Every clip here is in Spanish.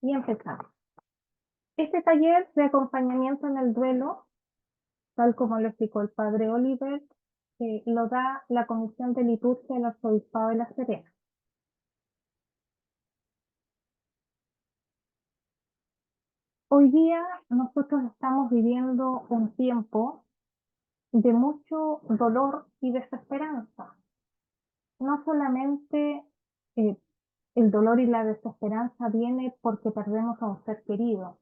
Y empezamos. Este taller de acompañamiento en el duelo, tal como lo explicó el padre Oliver, lo da la Comisión de Liturgia del Arzobispado de La Serena. Hoy día nosotros estamos viviendo un tiempo de mucho dolor y desesperanza. No solamente eh, el dolor y la desesperanza viene porque perdemos a un ser querido,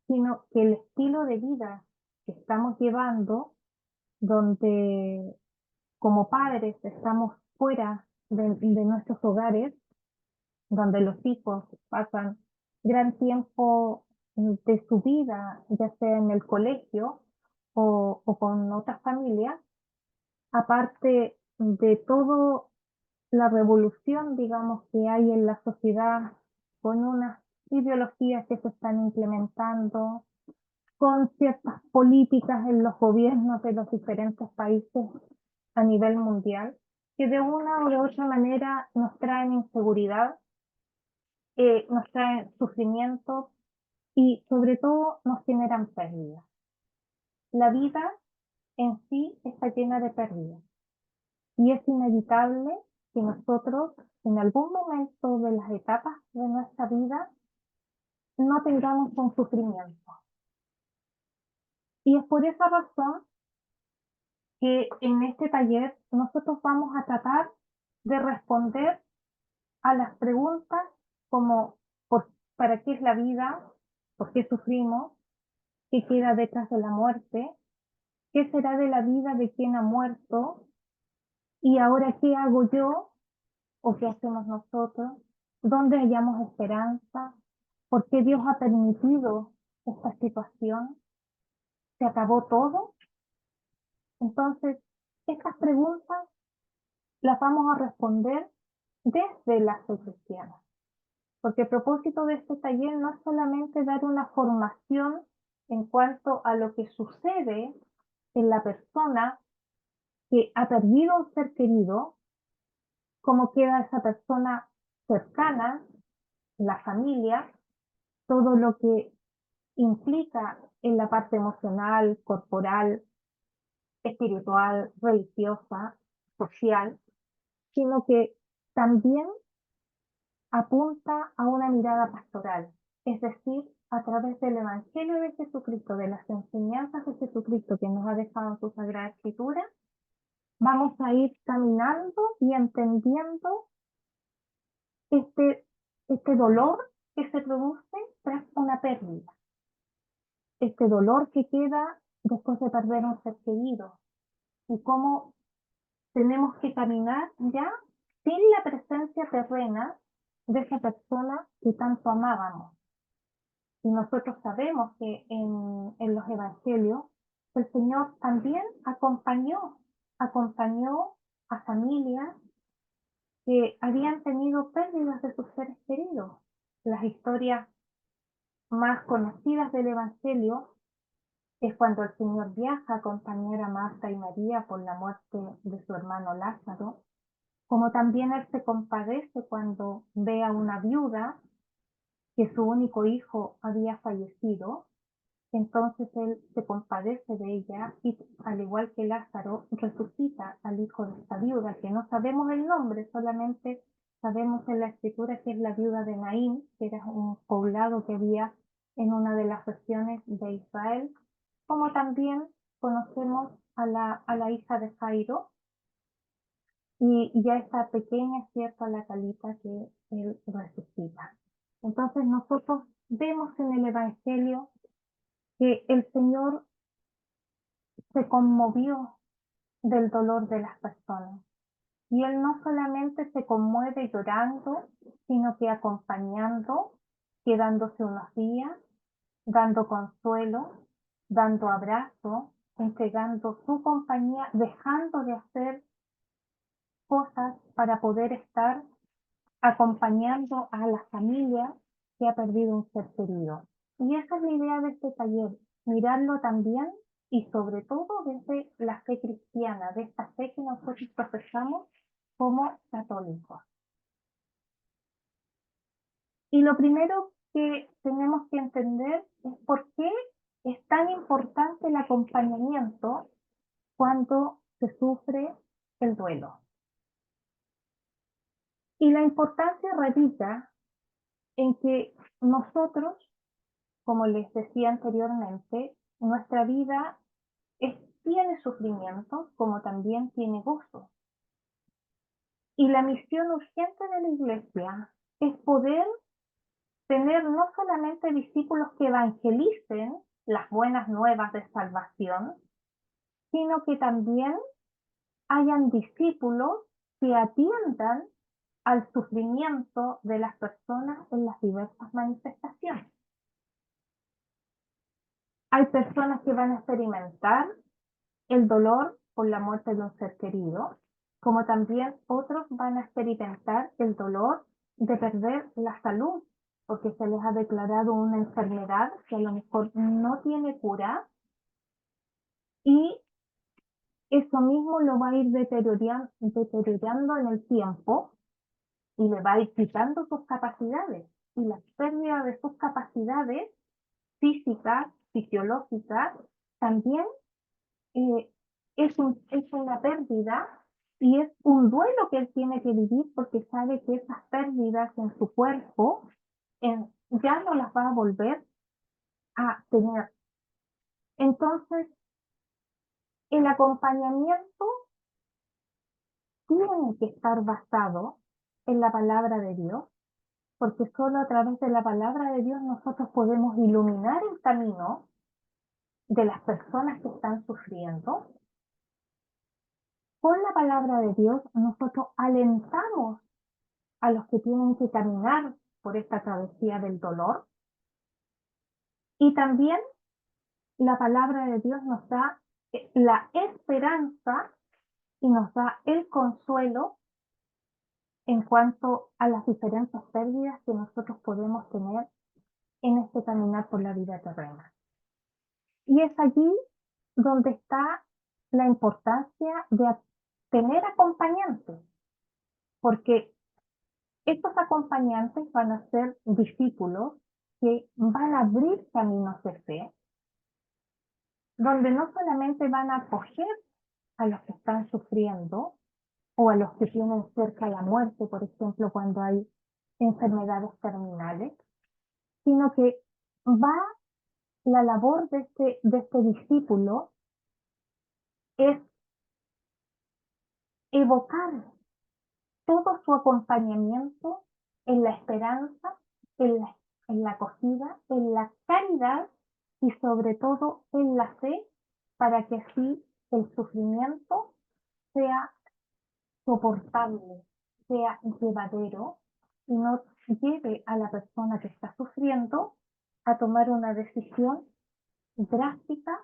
sino que el estilo de vida que estamos llevando, donde como padres estamos fuera de nuestros hogares, donde los hijos pasan gran tiempo de su vida, ya sea en el colegio o con otras familias, aparte de toda la revolución, digamos, que hay en la sociedad con unas ideologías que se están implementando, con ciertas políticas en los gobiernos de los diferentes países a nivel mundial, que de una o de otra manera nos traen inseguridad, nos traen sufrimiento y sobre todo nos generan pérdidas. La vida en sí está llena de pérdidas y es inevitable que nosotros en algún momento de las etapas de nuestra vida no tengamos un sufrimiento. Y es por esa razón que en este taller nosotros vamos a tratar de responder a las preguntas como ¿para qué es la vida? ¿Por qué sufrimos? ¿Qué queda detrás de la muerte? ¿Qué será de la vida de quien ha muerto? ¿Y ahora qué hago yo? ¿O qué hacemos nosotros? ¿Dónde hallamos esperanza? ¿Por qué Dios ha permitido esta situación? ¿Se acabó todo? Entonces, estas preguntas las vamos a responder desde la fe cristiana. Porque el propósito de este taller no es solamente dar una formación en cuanto a lo que sucede en la persona que ha perdido un ser querido, cómo queda esa persona cercana, la familia, todo lo que implica en la parte emocional, corporal, espiritual, religiosa, social, sino que también apunta a una mirada pastoral, es decir, a través del Evangelio de Jesucristo, de las enseñanzas de Jesucristo que nos ha dejado en su Sagrada Escritura, vamos a ir caminando y entendiendo este, este dolor que se produce tras una pérdida, este dolor que queda después de perder un ser querido y cómo tenemos que caminar ya sin la presencia terrena de esa persona que tanto amábamos. Y nosotros sabemos que en los evangelios el Señor también acompañó a familias que habían tenido pérdidas de sus seres queridos. Las historias más conocidas del Evangelio es cuando el Señor viaja a acompañar a Marta y María por la muerte de su hermano Lázaro, como también Él se compadece cuando ve a una viuda que su único hijo había fallecido. Entonces Él se compadece de ella y, al igual que Lázaro, resucita al hijo de esta viuda, que no sabemos el nombre, solamente sabemos en la escritura que es la viuda de Naín, que era un poblado que había en una de las regiones de Israel, como también conocemos a la hija de Jairo y ya esta pequeña, cierta, la Talita que Él resucita. Entonces nosotros vemos en el Evangelio que el Señor se conmovió del dolor de las personas. Y Él no solamente se conmueve llorando, sino que acompañando, quedándose unos días, dando consuelo, dando abrazo, entregando su compañía, dejando de hacer cosas para poder estar acompañando a la familia que ha perdido un ser querido. Y esa es la idea de este taller, mirarlo también y sobre todo desde la fe cristiana, de esta fe que nosotros profesamos como católicos. Y lo primero que tenemos que entender es por qué es tan importante el acompañamiento cuando se sufre el duelo. Y la importancia radica en que nosotros, como les decía anteriormente, nuestra vida tiene sufrimiento como también tiene gozo. Y la misión urgente de la Iglesia es poder tener no solamente discípulos que evangelicen las buenas nuevas de salvación, sino que también hayan discípulos que atiendan al sufrimiento de las personas en las diversas manifestaciones. Hay personas que van a experimentar el dolor por la muerte de un ser querido, como también otros van a experimentar el dolor de perder la salud, porque se les ha declarado una enfermedad que a lo mejor no tiene cura, y eso mismo lo va a ir deteriorando en el tiempo y le va a ir quitando sus capacidades. Y la pérdida de sus capacidades físicas, fisiológicas, también eh, es una pérdida y es un duelo que él tiene que vivir porque sabe que esas pérdidas en su cuerpo ya no las va a volver a tener. Entonces, el acompañamiento tiene que estar basado en la palabra de Dios, porque solo a través de la palabra de Dios nosotros podemos iluminar el camino de las personas que están sufriendo. Con la palabra de Dios nosotros alentamos a los que tienen que caminar por esta travesía del dolor. Y también la palabra de Dios nos da la esperanza y nos da el consuelo en cuanto a las diferentes pérdidas que nosotros podemos tener en este caminar por la vida terrena. Y es allí donde está la importancia de tener acompañantes, porque estos acompañantes van a ser discípulos que van a abrir caminos de fe, donde no solamente van a acoger a los que están sufriendo o a los que tienen cerca la muerte, por ejemplo, cuando hay enfermedades terminales, sino que va la labor de este discípulo es evocar todo su acompañamiento en la esperanza, en la acogida, en la caridad y sobre todo en la fe, para que así el sufrimiento sea soportable, sea llevadero y no lleve a la persona que está sufriendo a tomar una decisión drástica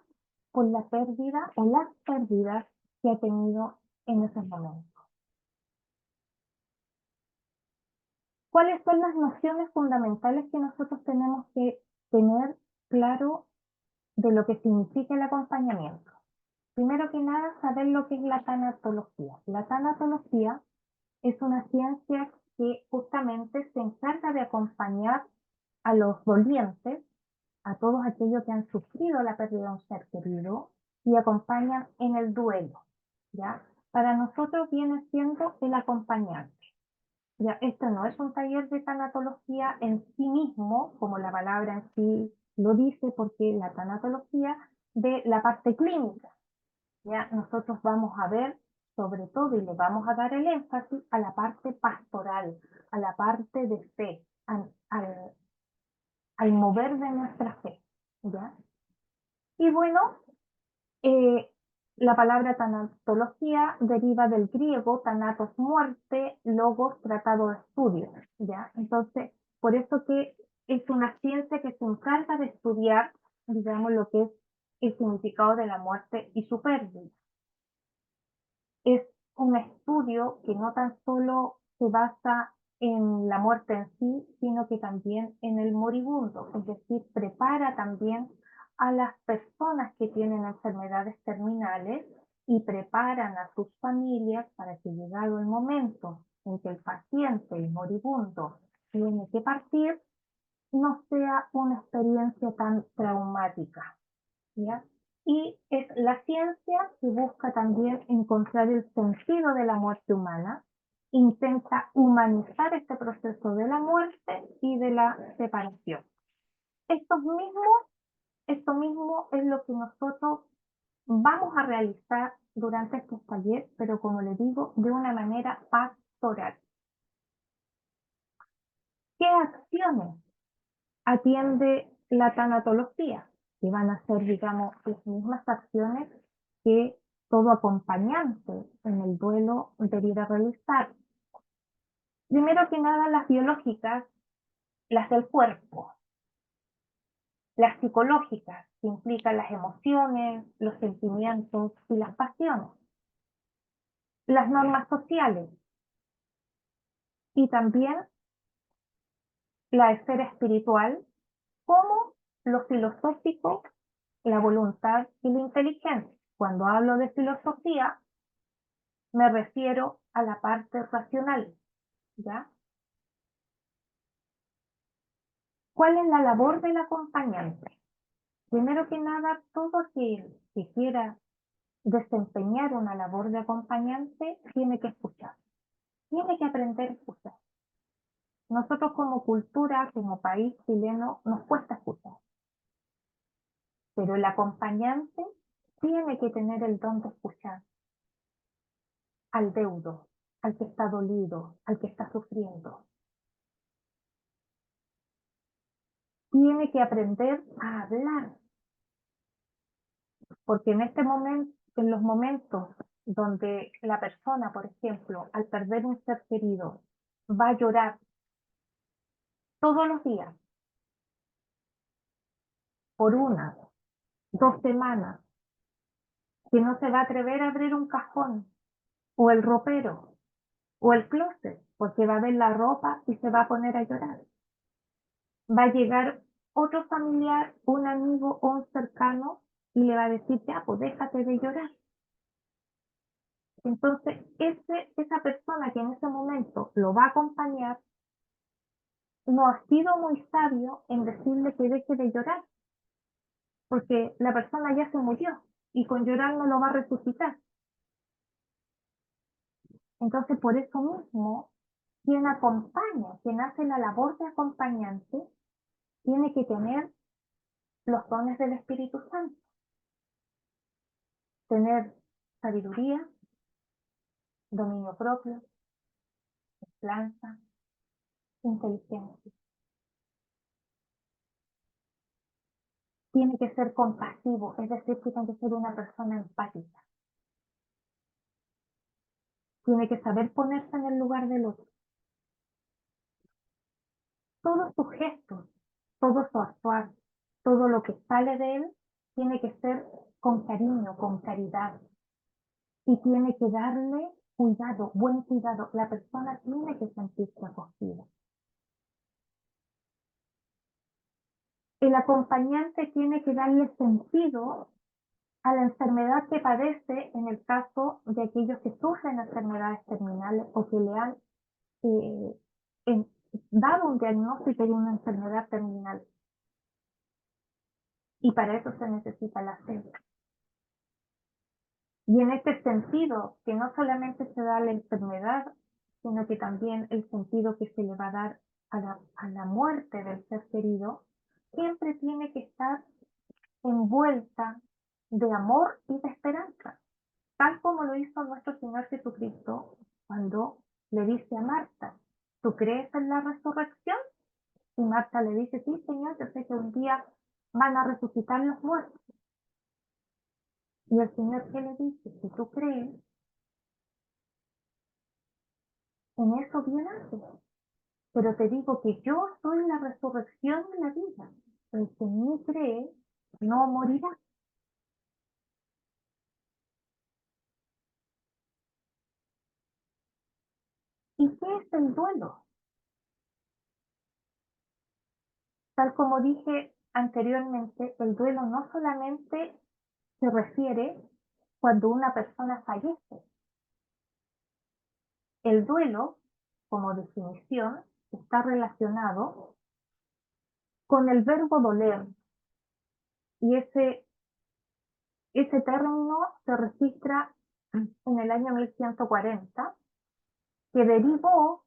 por la pérdida o las pérdidas que ha tenido en esos momentos. ¿Cuáles son las nociones fundamentales que nosotros tenemos que tener claro de lo que significa el acompañamiento? Primero que nada, saber lo que es la tanatología. La tanatología es una ciencia que justamente se encarga de acompañar a los dolientes, a todos aquellos que han sufrido la pérdida de un ser querido y acompañan en el duelo, ¿ya? Para nosotros viene siendo el acompañante. Ya, esto no es un taller de tanatología en sí mismo, como la palabra en sí lo dice, porque la tanatología de la parte clínica. Ya, nosotros vamos a ver sobre todo y le vamos a dar el énfasis a la parte pastoral, a la parte de fe, al mover de nuestra fe. ¿Ya? Y bueno, eh, la palabra tanatología deriva del griego tanatos muerte, logos tratado de estudio, ¿ya? Entonces, por eso que es una ciencia que se encarga de estudiar, digamos, lo que es el significado de la muerte y su pérdida. Es un estudio que no tan solo se basa en la muerte en sí, sino que también en el moribundo, es decir, prepara también a las personas que tienen enfermedades terminales y preparan a sus familias para que llegado el momento en que el paciente, el moribundo, tiene que partir, no sea una experiencia tan traumática, ¿ya? Y es la ciencia que busca también encontrar el sentido de la muerte humana, intenta humanizar este proceso de la muerte y de la separación. Esto mismo, esto mismo es lo que nosotros vamos a realizar durante este taller, pero como les digo, de una manera pastoral. ¿Qué acciones atiende la tanatología? Que van a ser, digamos, las mismas acciones que todo acompañante en el duelo debiera realizar. Primero que nada, las biológicas, las del cuerpo. Las psicológicas, que implican las emociones, los sentimientos y las pasiones. Las normas sociales. Y también la esfera espiritual, como lo filosófico, la voluntad y la inteligencia. Cuando hablo de filosofía, me refiero a la parte racional, ¿ya? ¿Cuál es la labor del acompañante? Primero que nada, todo aquel que quiera desempeñar una labor de acompañante tiene que escuchar, tiene que aprender a escuchar. Nosotros como cultura, como país chileno, nos cuesta escuchar, pero el acompañante tiene que tener el don de escuchar al deudo, al que está dolido, al que está sufriendo. Tiene que aprender a hablar, porque en este momento, en los momentos donde la persona, por ejemplo, al perder un ser querido, va a llorar todos los días, por 1, 2 semanas, que no se va a atrever a abrir un cajón, o el ropero, o el closet, porque va a ver la ropa y se va a poner a llorar. Va a llegar otro familiar, un amigo o un cercano y le va a decir, ya, pues déjate de llorar. Entonces, esa persona que en ese momento lo va a acompañar no ha sido muy sabio en decirle que deje de llorar, porque la persona ya se murió y con llorar no lo va a resucitar. Entonces, por eso mismo, quien acompaña, quien hace la labor de acompañante, tiene que tener los dones del Espíritu Santo, tener sabiduría, dominio propio, templanza, inteligencia. Tiene que ser compasivo, es decir, que tiene que ser una persona empática. Tiene que saber ponerse en el lugar del otro. Todos sus gestos, todo su actuar, todo lo que sale de él, tiene que ser con cariño, con caridad. Y tiene que darle cuidado, buen cuidado. La persona tiene que sentirse acogida. El acompañante tiene que darle sentido a la enfermedad que padece en el caso de aquellos que sufren enfermedades terminales o que le han eh, en, dado un diagnóstico de una enfermedad terminal. Y para eso se necesita la fe. Y en este sentido, que no solamente se da la enfermedad, sino que también el sentido que se le va a dar a la muerte del ser querido, siempre tiene que estar envuelta de amor y de esperanza, tal como lo hizo nuestro Señor Jesucristo cuando le dice a Marta, ¿tú crees en la resurrección? Y Marta le dice, sí, Señor, yo sé que un día van a resucitar los muertos. Y el Señor, ¿qué le dice? Si tú crees, en eso bien haces. Pero te digo que yo soy la resurrección y la vida. El que en mí cree no morirá. ¿Y qué es el duelo? Tal como dije anteriormente, el duelo no solamente se refiere cuando una persona fallece. El duelo, como definición, está relacionado con el verbo doler. Y ese término se registra en el año 1140, que derivó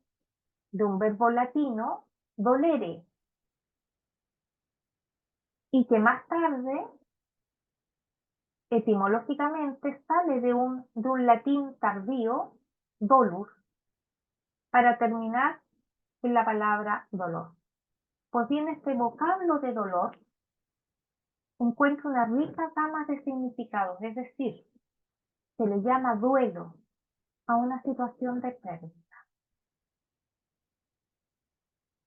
de un verbo latino, dolere, y que más tarde, etimológicamente, sale de un latín tardío, dolus, para terminar en la palabra dolor. Pues bien, este vocablo de dolor encuentra una rica gama de significados, es decir, se le llama duelo a una situación de pérdida.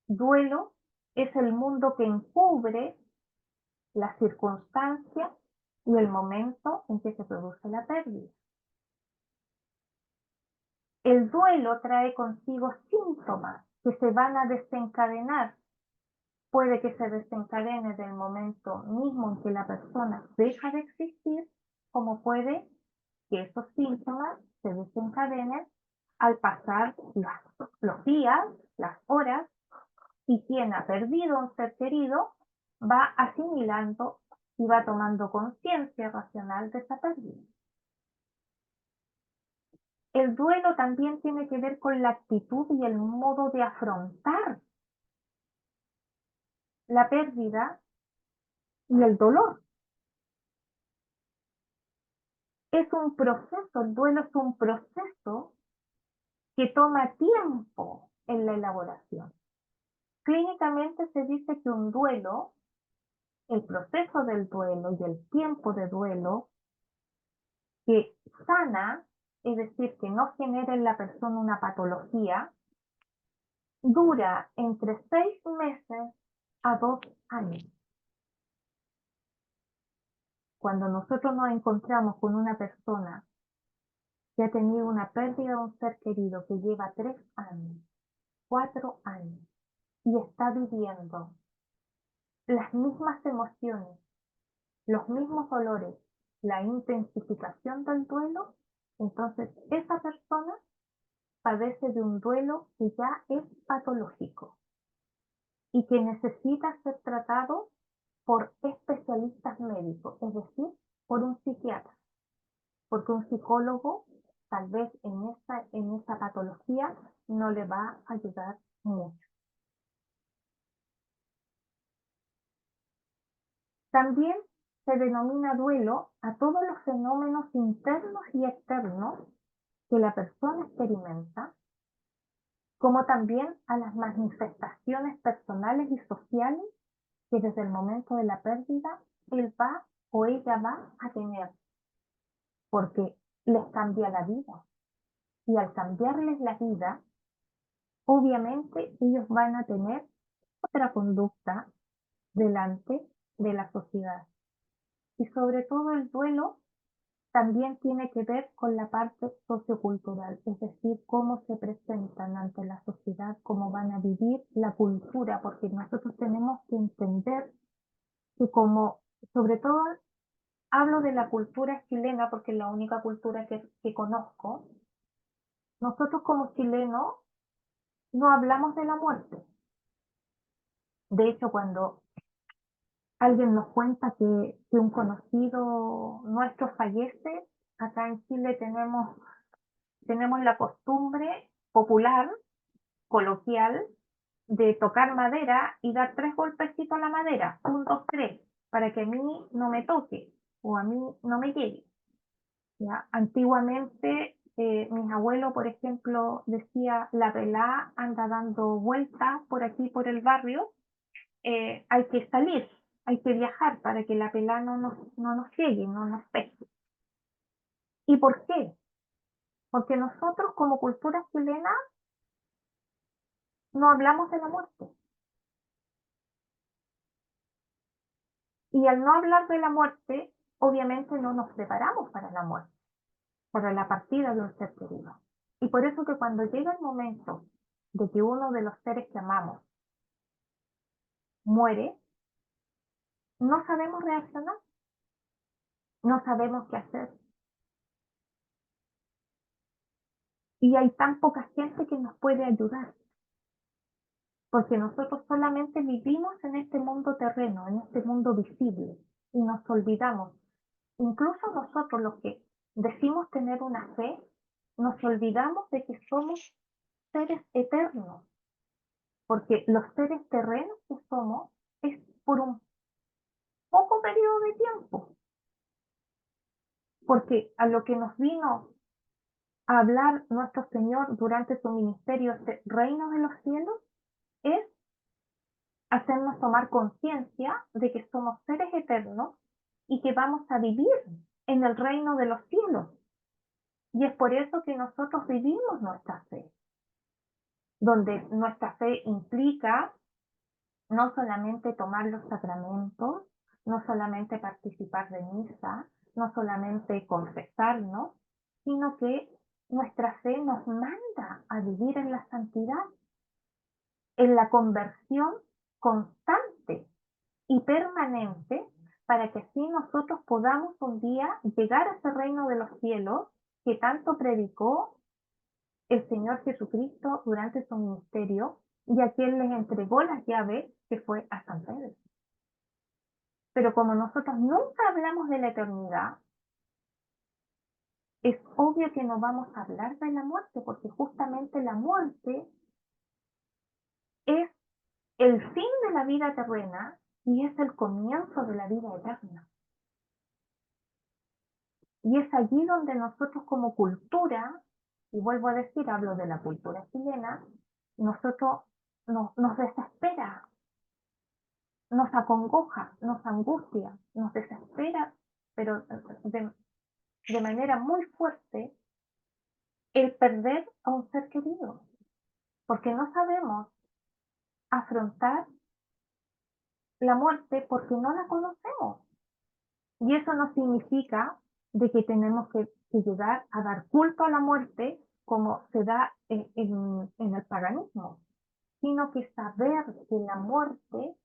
Duelo es el mundo que encubre las circunstancias y el momento en que se produce la pérdida. El duelo trae consigo síntomas que se van a desencadenar. Puede que se desencadene del momento mismo en que la persona deja de existir, como puede que esos síntomas se desencadenen al pasar los días, las horas, y quien ha perdido a un ser querido va asimilando y va tomando conciencia racional de esa pérdida. El duelo también tiene que ver con la actitud y el modo de afrontar la pérdida y el dolor. Es un proceso, el duelo es un proceso que toma tiempo en la elaboración. Clínicamente se dice que un duelo, el proceso del duelo y el tiempo de duelo que sana, es decir, que no genera en la persona una patología, dura entre 6 meses a 2 años. Cuando nosotros nos encontramos con una persona que ha tenido una pérdida de un ser querido que lleva 3 años, 4 años, y está viviendo las mismas emociones, los mismos dolores, la intensificación del duelo, entonces esa persona padece de un duelo que ya es patológico y que necesita ser tratado por especialistas médicos, es decir, por un psiquiatra, porque un psicólogo tal vez en esa patología no le va a ayudar mucho. También se denomina duelo a todos los fenómenos internos y externos que la persona experimenta, como también a las manifestaciones personales y sociales que desde el momento de la pérdida él va o ella va a tener, porque les cambia la vida. Y al cambiarles la vida, obviamente ellos van a tener otra conducta delante de la sociedad. Y sobre todo el duelo también tiene que ver con la parte sociocultural, es decir, cómo se presentan ante la sociedad, cómo van a vivir la cultura, porque nosotros tenemos que entender que como, sobre todo, hablo de la cultura chilena porque es la única cultura que conozco, nosotros como chilenos no hablamos de la muerte. De hecho, cuando alguien nos cuenta que un conocido nuestro fallece, acá en Chile tenemos la costumbre popular, coloquial, de tocar madera y dar 3 golpecitos a la madera, 1, 2, 3, para que a mí no me toque o a mí no me llegue. ¿Ya? Antiguamente, mis abuelos, por ejemplo, decía, la pelá anda dando vueltas por aquí, por el barrio, hay que salir, hay que viajar para que la pelá no nos llegue, no nos pesque. ¿Y por qué? Porque nosotros como cultura chilena no hablamos de la muerte. Y al no hablar de la muerte, obviamente no nos preparamos para la muerte, para la partida de un ser querido. Y por eso que cuando llega el momento de que uno de los seres que amamos muere, no sabemos reaccionar, no sabemos qué hacer. Y hay tan poca gente que nos puede ayudar. porque nosotros solamente vivimos en este mundo terreno, en este mundo visible, y nos olvidamos. Incluso nosotros los que decimos tener una fe, nos olvidamos de que somos seres eternos, porque los seres terrenos que somos es por un poco periodo de tiempo, porque a lo que nos vino a hablar nuestro Señor durante su ministerio, este reino de los cielos, es hacernos tomar conciencia de que somos seres eternos y que vamos a vivir en el reino de los cielos. Y es por eso que nosotros vivimos nuestra fe, donde nuestra fe implica no solamente tomar los sacramentos, no solamente participar de misa, no solamente confesarnos, sino que nuestra fe nos manda a vivir en la santidad, en la conversión constante y permanente, para que así nosotros podamos un día llegar a ese reino de los cielos que tanto predicó el Señor Jesucristo durante su ministerio y a quien les entregó las llaves, que fue a San Pedro. Pero como nosotros nunca hablamos de la eternidad, es obvio que no vamos a hablar de la muerte, porque justamente la muerte es el fin de la vida terrena y es el comienzo de la vida eterna. Y es allí donde nosotros como cultura, y vuelvo a decir, hablo de la cultura chilena, nosotros nos desespera, nos acongoja, nos angustia, nos desespera, pero de manera muy fuerte, el perder a un ser querido, porque no sabemos afrontar la muerte porque no la conocemos. Y eso no significa de que tenemos que llegar a dar culto a la muerte como se da en el paganismo, sino que saber que la muerte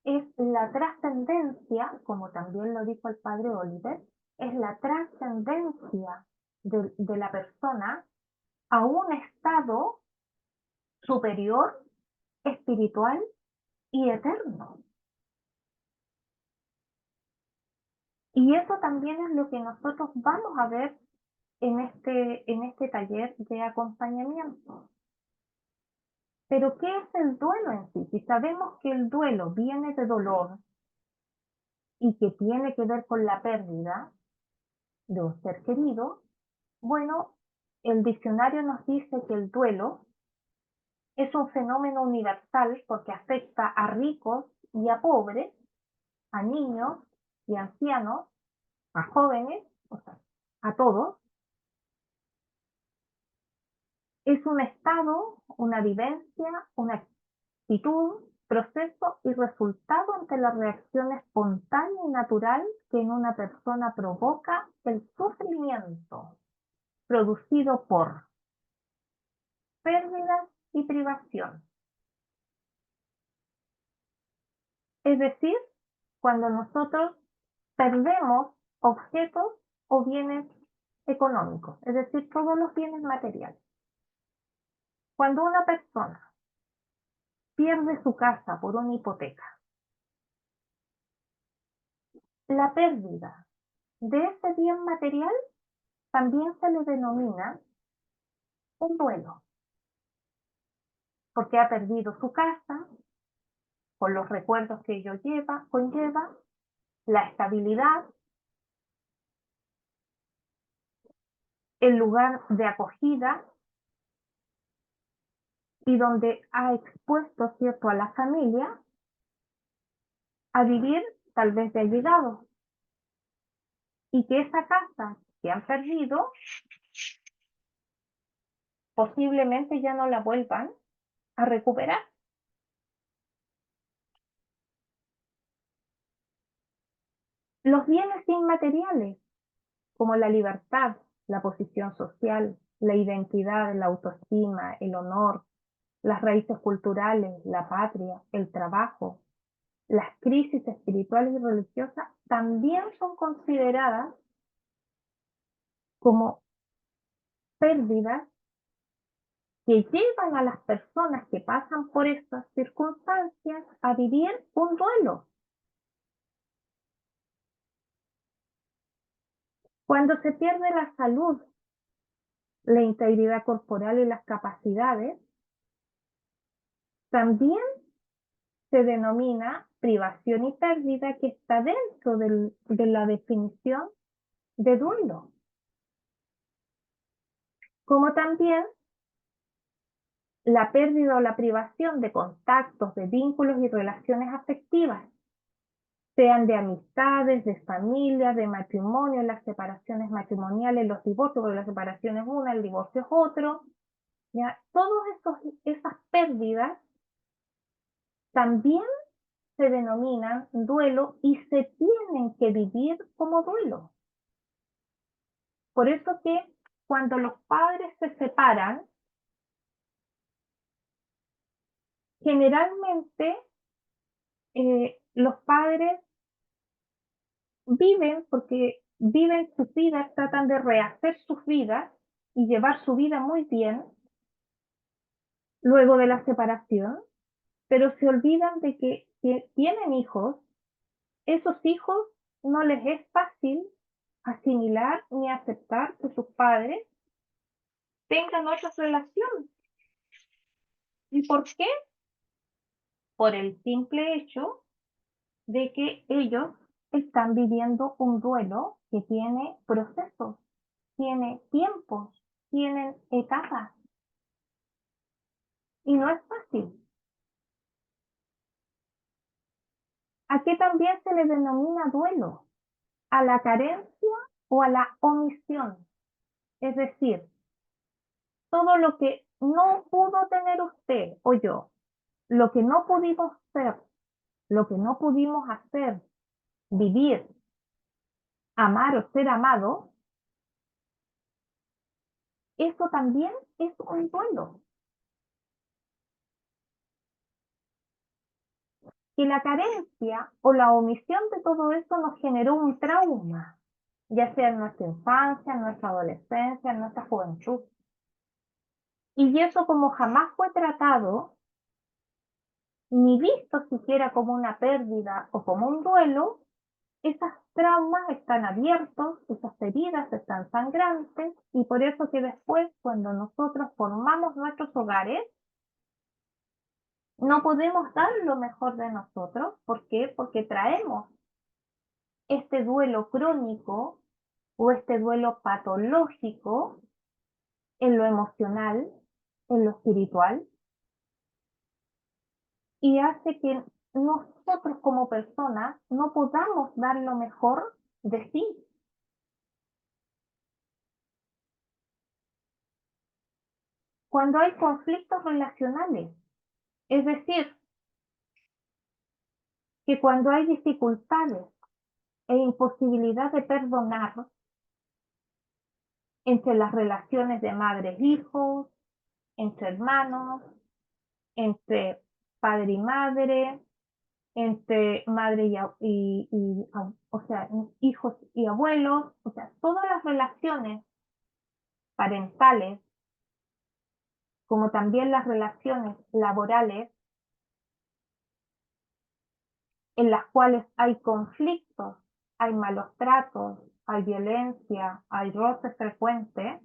es la trascendencia, como también lo dijo el padre Oliver, es la trascendencia de la persona a un estado superior, espiritual y eterno. Y eso también es lo que nosotros vamos a ver en este taller de acompañamiento. Pero ¿qué es el duelo en sí? Si sabemos que el duelo viene de dolor y que tiene que ver con la pérdida de un ser querido, bueno, el diccionario nos dice que el duelo es un fenómeno universal porque afecta a ricos y a pobres, a niños y ancianos, a jóvenes, o sea, a todos. Es un estado, una vivencia, una actitud, proceso y resultado ante la reacción espontánea y natural que en una persona provoca el sufrimiento producido por pérdidas y privación. Es decir, cuando nosotros perdemos objetos o bienes económicos, es decir, todos los bienes materiales. Cuando una persona pierde su casa por una hipoteca, la pérdida de ese bien material también se le denomina un duelo, porque ha perdido su casa, con los recuerdos que ello conlleva, la estabilidad, el lugar de acogida y donde ha expuesto, ¿cierto?, a la familia a vivir tal vez de allegados, y que esa casa que han perdido posiblemente ya no la vuelvan a recuperar. Los bienes inmateriales, como la libertad, la posición social, la identidad, la autoestima, el honor, las raíces culturales, la patria, el trabajo, las crisis espirituales y religiosas, también son consideradas como pérdidas que llevan a las personas que pasan por estas circunstancias a vivir un duelo. Cuando se pierde la salud, la integridad corporal y las capacidades, también se denomina privación y pérdida, que está dentro de la definición de duelo. Como también la pérdida o la privación de contactos, de vínculos y relaciones afectivas, sean de amistades, de familia, de matrimonio, las separaciones matrimoniales, los divorcios, porque la separación es una, el divorcio es otro. ¿Ya? Todas esas pérdidas también se denominan duelo y se tienen que vivir como duelo. Por eso que cuando los padres se separan, generalmente los padres viven, porque viven sus vidas, tratan de rehacer sus vidas y llevar su vida muy bien luego de la separación, pero se olvidan de que tienen hijos. Esos hijos no les es fácil asimilar ni aceptar que sus padres tengan otra relación. ¿Y por qué? Por el simple hecho de que ellos están viviendo un duelo que tiene procesos, tiene tiempos, tienen etapas. Y no es fácil. ¿A qué también se le denomina duelo? A la carencia o a la omisión. Es decir, todo lo que no pudo tener usted o yo, lo que no pudimos ser, lo que no pudimos hacer, vivir, amar o ser amado, eso también es un duelo. Y la carencia o la omisión de todo esto nos generó un trauma, ya sea en nuestra infancia, en nuestra adolescencia, en nuestra juventud. Y eso, como jamás fue tratado, ni visto siquiera como una pérdida o como un duelo, esas traumas están abiertos, esas heridas están sangrantes, y por eso que después, cuando nosotros formamos nuestros hogares, no podemos dar lo mejor de nosotros. ¿Por qué? Porque traemos este duelo crónico o este duelo patológico en lo emocional, en lo espiritual, y hace que nosotros como personas no podamos dar lo mejor de sí. Cuando hay conflictos relacionales, es decir, que cuando hay dificultades e imposibilidad de perdonar entre las relaciones de madre-hijos, entre hermanos, entre padre y madre, entre madre o sea, hijos y abuelos, o sea, todas las relaciones parentales, como también las relaciones laborales, en las cuales hay conflictos, hay malos tratos, hay violencia, hay roces frecuentes,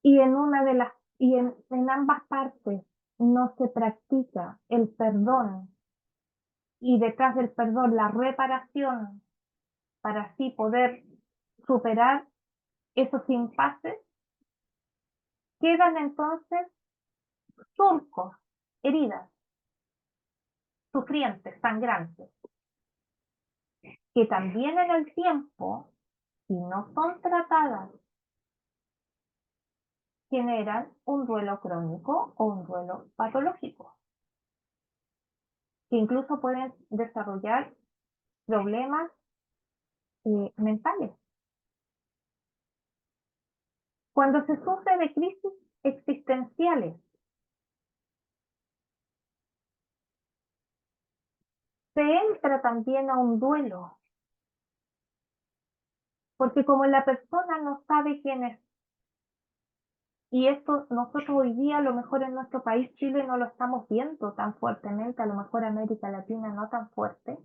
y en ambas partes no se practica el perdón, y detrás del perdón la reparación, para así poder superar esos impases, quedan entonces surcos, heridas, sufrientes, sangrantes, que también en el tiempo, si no son tratadas, generan un duelo crónico o un duelo patológico, que incluso pueden desarrollar problemas mentales. Cuando se sufre de crisis existenciales, se entra también a un duelo, porque como la persona no sabe quién es, Y esto nosotros hoy día, a lo mejor en nuestro país, Chile, no lo estamos viendo tan fuertemente, a lo mejor América Latina no tan fuerte,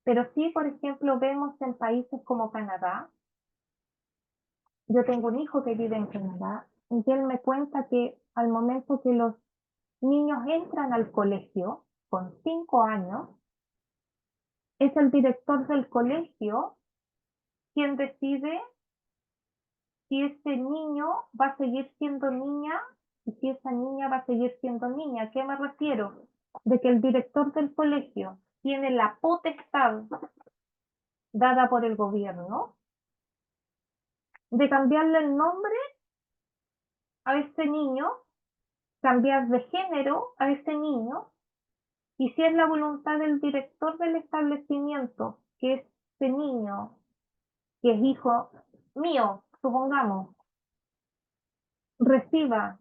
pero sí, por ejemplo, vemos en países como Canadá. Yo tengo un hijo que vive en Canadá y él me cuenta que al momento que los niños entran al colegio con 5 años, es el director del colegio quien decide si ese niño va a seguir siendo niña y si esa niña va a seguir siendo niña. ¿A qué me refiero? De que el director del colegio tiene la potestad dada por el gobierno de cambiarle el nombre a ese niño, cambiar de género a ese niño, y si es la voluntad del director del establecimiento que ese niño, que es hijo mío, supongamos, reciba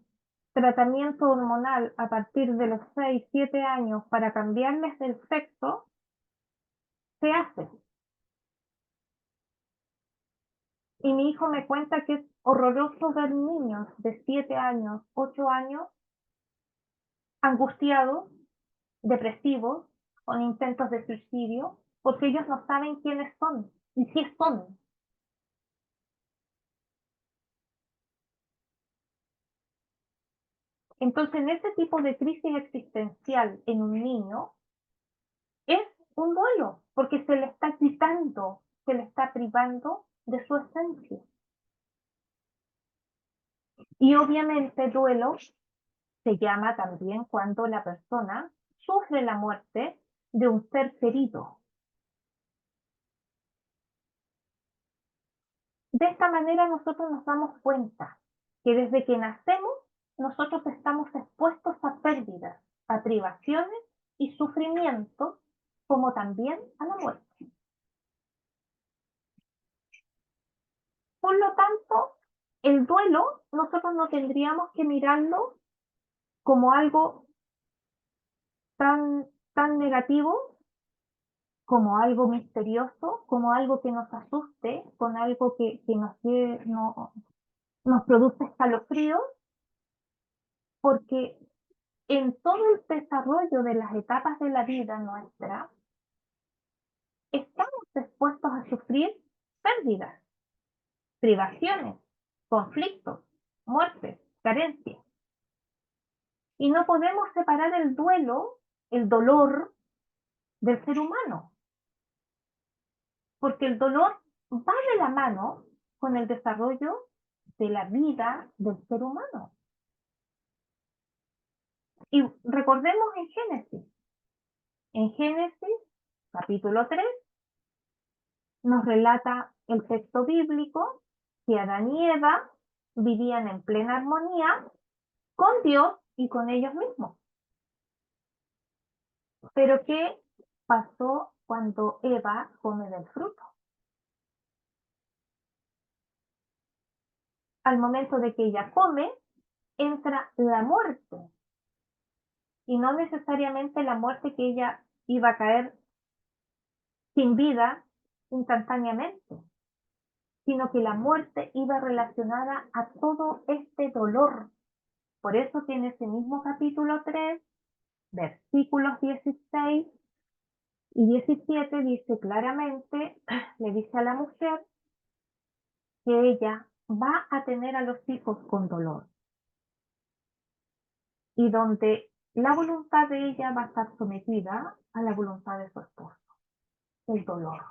tratamiento hormonal a partir de los 6 7 años para cambiarles el sexo, se hace. Y mi hijo me cuenta que es horroroso ver niños de 7 años, 8 años, angustiados, depresivos, con intentos de suicidio, porque ellos no saben quiénes son y si son. Entonces, en ese tipo de crisis existencial en un niño, es un duelo, porque se le está quitando, se le está privando de su esencia. Y obviamente duelo se llama también cuando la persona sufre la muerte de un ser querido. De esta manera nosotros nos damos cuenta que desde que nacemos nosotros estamos expuestos a pérdidas, a privaciones y sufrimientos, como también a la muerte. Por lo tanto, el duelo nosotros no tendríamos que mirarlo como algo tan negativo, como algo misterioso, como algo que nos asuste, con algo que nos produce escalofríos, porque en todo el desarrollo de las etapas de la vida nuestra, estamos expuestos a sufrir pérdidas, privaciones, conflictos, muertes, carencias. Y no podemos separar el duelo, el dolor, del ser humano, porque el dolor va de la mano con el desarrollo de la vida del ser humano. Y recordemos en Génesis capítulo 3, nos relata el texto bíblico que Adán y Eva vivían en plena armonía con Dios y con ellos mismos. Pero ¿qué pasó cuando Eva come del fruto? Al momento de que ella come, entra la muerte. Y no necesariamente la muerte que ella iba a caer sin vida instantáneamente, sino que la muerte iba relacionada a todo este dolor. Por eso que en ese mismo capítulo 3, versículos 16 y 17, dice claramente, le dice a la mujer que ella va a tener a los hijos con dolor, y donde la voluntad de ella va a estar sometida a la voluntad de su esposo, el dolor.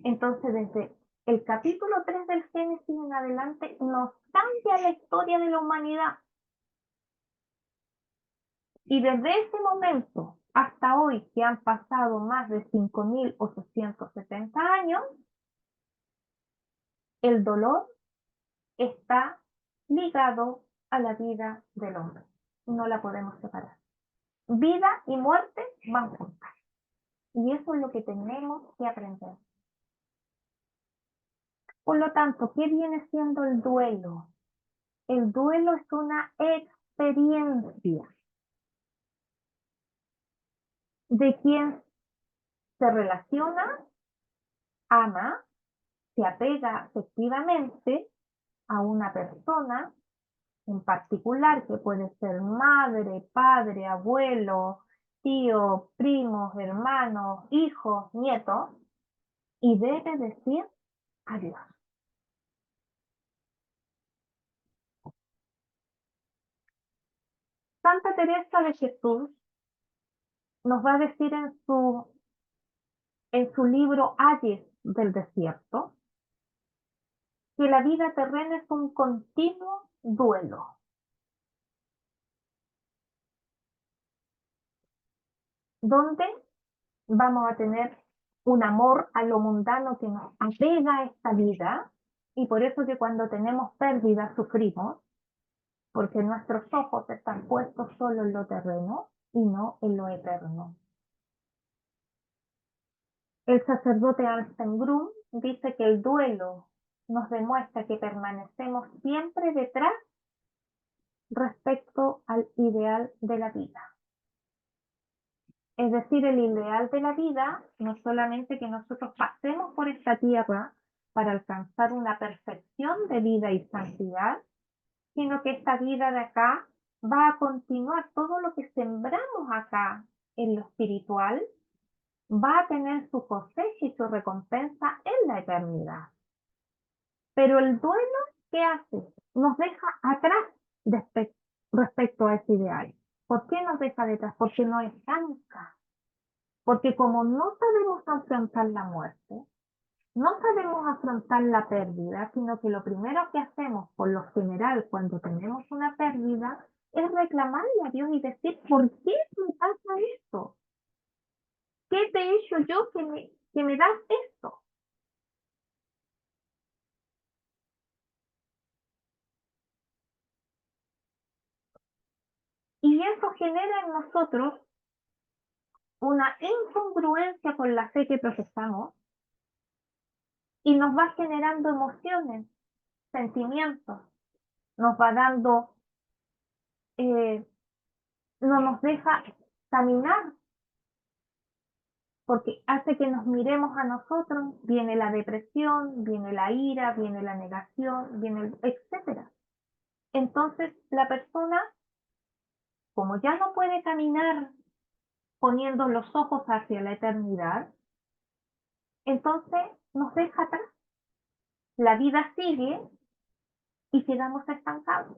Entonces, desde el capítulo 3 del Génesis en adelante, nos cambia la historia de la humanidad. Y desde ese momento hasta hoy, que han pasado más de 5.870 años, el dolor está ligado a la vida del hombre. No la podemos separar. Vida y muerte van juntas. Y eso es lo que tenemos que aprender. Por lo tanto, ¿qué viene siendo el duelo? El duelo es una experiencia de quien se relaciona, ama, se apega afectivamente a una persona en particular, que puede ser madre, padre, abuelo, tío, primos, hermanos, hijos, nietos, y debe decir adiós. Santa Teresa de Jesús nos va a decir en su libro Ayes del Desierto que la vida terrena es un continuo duelo, donde vamos a tener un amor a lo mundano que nos apega a esta vida, y por eso que cuando tenemos pérdidas sufrimos, porque nuestros ojos están puestos solo en lo terreno y no en lo eterno. El sacerdote Anselm Grun dice que el duelo nos demuestra que permanecemos siempre detrás respecto al ideal de la vida. Es decir, el ideal de la vida no es solamente que nosotros pasemos por esta tierra para alcanzar una perfección de vida y santidad, sino que esta vida de acá va a continuar. Todo lo que sembramos acá en lo espiritual va a tener su cosecha y su recompensa en la eternidad. Pero el duelo, ¿qué hace? Nos deja atrás respecto a ese ideal. ¿Por qué nos deja detrás? Porque no estanca. Porque como no sabemos afrontar la muerte, no sabemos afrontar la pérdida, sino que lo primero que hacemos por lo general cuando tenemos una pérdida es reclamarle a Dios y decir, ¿por qué me pasa esto? ¿Qué te he hecho yo que me das esto? Y eso genera en nosotros una incongruencia con la fe que profesamos y nos va generando emociones, sentimientos, nos va dando, no nos deja caminar porque hace que nos miremos a nosotros, viene la depresión, viene la ira, viene la negación, viene etcétera. Entonces la persona, como ya no puede caminar poniendo los ojos hacia la eternidad, entonces nos deja atrás. La vida sigue y quedamos estancados.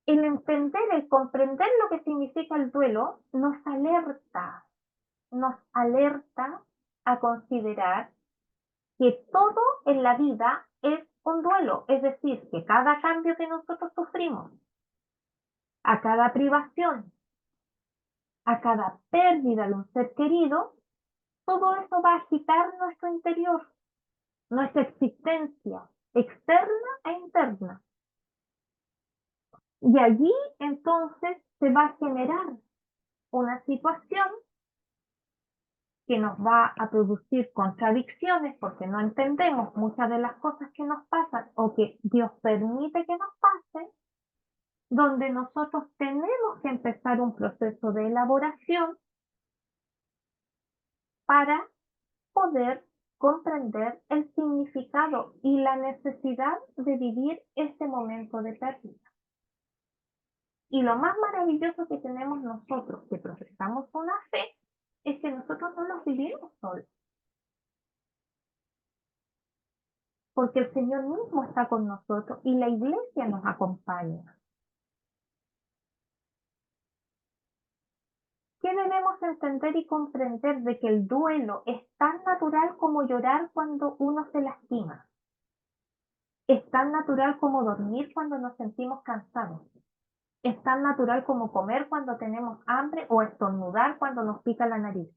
El entender, el comprender lo que significa el duelo, nos alerta a considerar que todo en la vida es un duelo, es decir, que cada cambio que nosotros sufrimos, a cada privación, a cada pérdida de un ser querido, todo eso va a agitar nuestro interior, nuestra existencia externa e interna. Y allí entonces se va a generar una situación que nos va a producir contradicciones porque no entendemos muchas de las cosas que nos pasan o que Dios permite que nos pasen, donde nosotros tenemos que empezar un proceso de elaboración para poder comprender el significado y la necesidad de vivir este momento de pérdida. Y lo más maravilloso que tenemos nosotros que profesamos una fe es que nosotros no los vivimos solos, porque el Señor mismo está con nosotros y la iglesia nos acompaña. ¿Qué debemos entender y comprender de que el duelo es tan natural como llorar cuando uno se lastima? Es tan natural como dormir cuando nos sentimos cansados. Es tan natural como comer cuando tenemos hambre o estornudar cuando nos pica la nariz.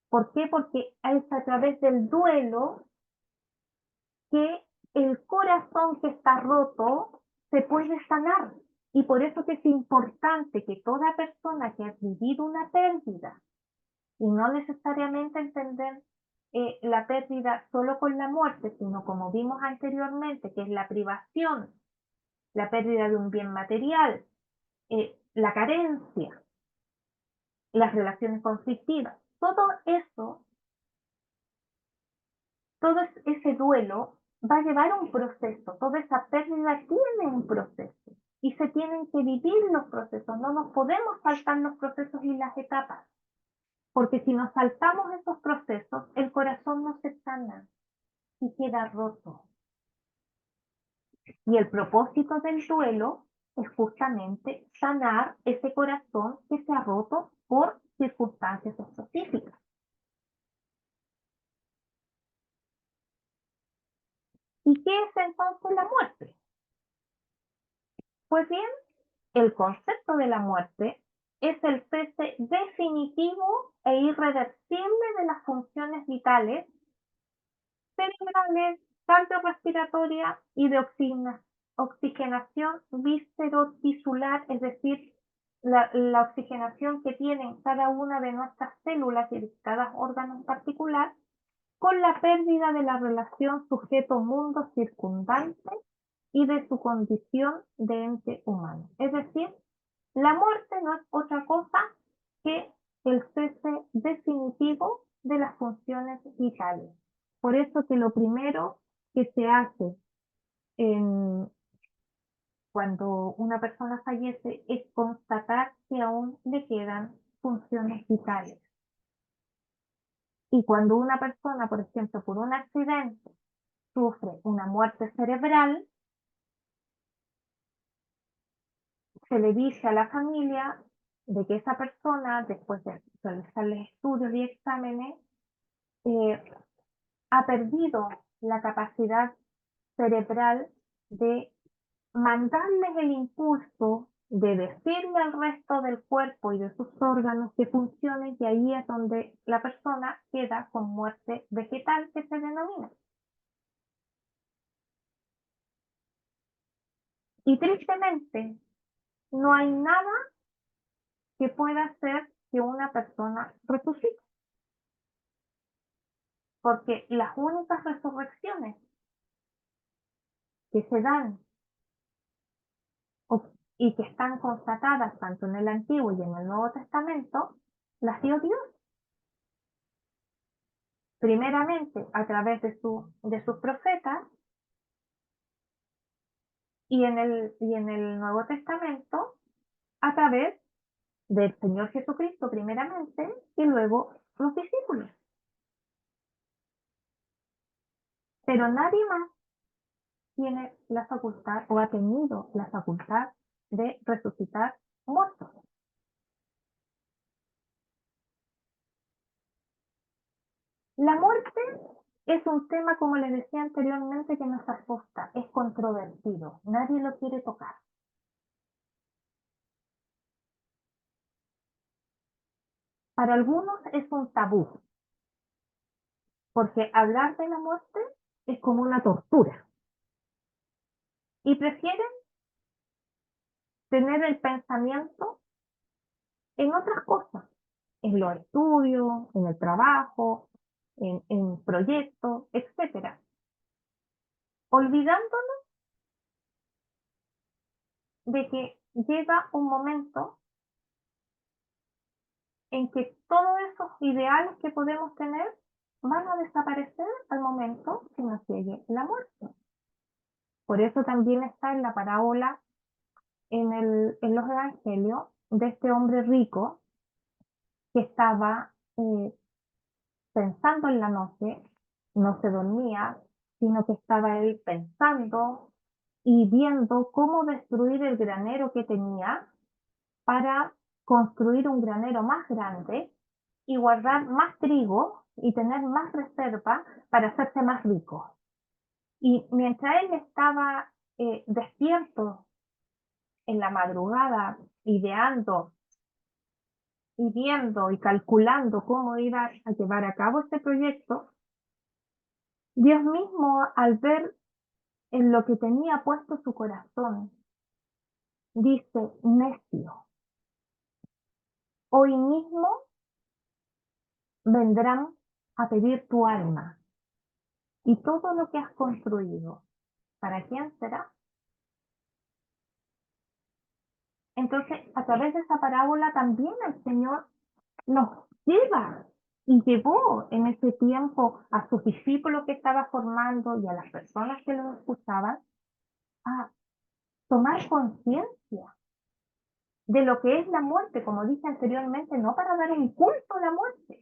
¿Por qué? Porque es a través del duelo que el corazón que está roto se puede sanar. Y por eso que es importante que toda persona que ha vivido una pérdida, y no necesariamente entender la pérdida solo con la muerte, sino como vimos anteriormente, que es la privación, la pérdida de un bien material, la carencia, las relaciones conflictivas, todo eso, todo ese duelo va a llevar un proceso, toda esa pérdida tiene un proceso y se tienen que vivir los procesos, no nos podemos saltar los procesos y las etapas, porque si nos saltamos esos procesos, el corazón no se sana y queda roto. Y el propósito del duelo es justamente sanar ese corazón que se ha roto por circunstancias específicas. ¿Y qué es entonces la muerte? Pues bien, el concepto de la muerte es el cese definitivo e irreversible de las funciones vitales, cerebrales, cardiorrespiratoria y de oxigenación viscerotisular, es decir, la oxigenación que tienen cada una de nuestras células y de cada órgano en particular, con la pérdida de la relación sujeto-mundo circundante y de su condición de ente humano. Es decir, la muerte no es otra cosa que el cese definitivo de las funciones vitales. Por eso que lo primero que se hace cuando una persona fallece es constatar que aún le quedan funciones vitales. Y cuando una persona, por ejemplo, por un accidente, sufre una muerte cerebral, se le dice a la familia de que esa persona, después de realizarles estudios y exámenes, eh, ha perdido la capacidad cerebral de mandarles el impulso de decirle al resto del cuerpo y de sus órganos que funcionen, y ahí es donde la persona queda con muerte vegetal, que se denomina. Y tristemente, no hay nada que pueda hacer que una persona resucite, porque las únicas resurrecciones que se dan y que están constatadas tanto en el Antiguo y en el Nuevo Testamento, las dio Dios. Primeramente a través de sus profetas, y en el Nuevo Testamento a través del Señor Jesucristo primeramente y luego los discípulos. Pero nadie más tiene la facultad o ha tenido la facultad de resucitar muertos. La muerte es un tema, como les decía anteriormente, que nos asusta, es controvertido, nadie lo quiere tocar. Para algunos es un tabú, porque hablar de la muerte es como una tortura. Y prefieren tener el pensamiento en otras cosas, en los estudios, en el trabajo, en proyectos, etcétera, olvidándonos de que llega un momento en que todos esos ideales que podemos tener van a desaparecer al momento que nos llegue la muerte. Por eso también está en la parábola en los evangelios de este hombre rico que estaba pensando en la noche, no se dormía, sino que estaba él pensando y viendo cómo destruir el granero que tenía para construir un granero más grande y guardar más trigo y tener más reserva para hacerse más rico. Y mientras él estaba despierto en la madrugada, ideando y viendo y calculando cómo iba a llevar a cabo este proyecto, Dios mismo, al ver en lo que tenía puesto su corazón, dice: necio, hoy mismo vendrán a pedir tu alma y todo lo que has construido, ¿para quién será? Entonces, a través de esa parábola también el Señor nos lleva Y llevó en ese tiempo a sus discípulos que estaba formando y a las personas que lo escuchaban a tomar conciencia de lo que es la muerte, como dije anteriormente, no para dar un culto a la muerte,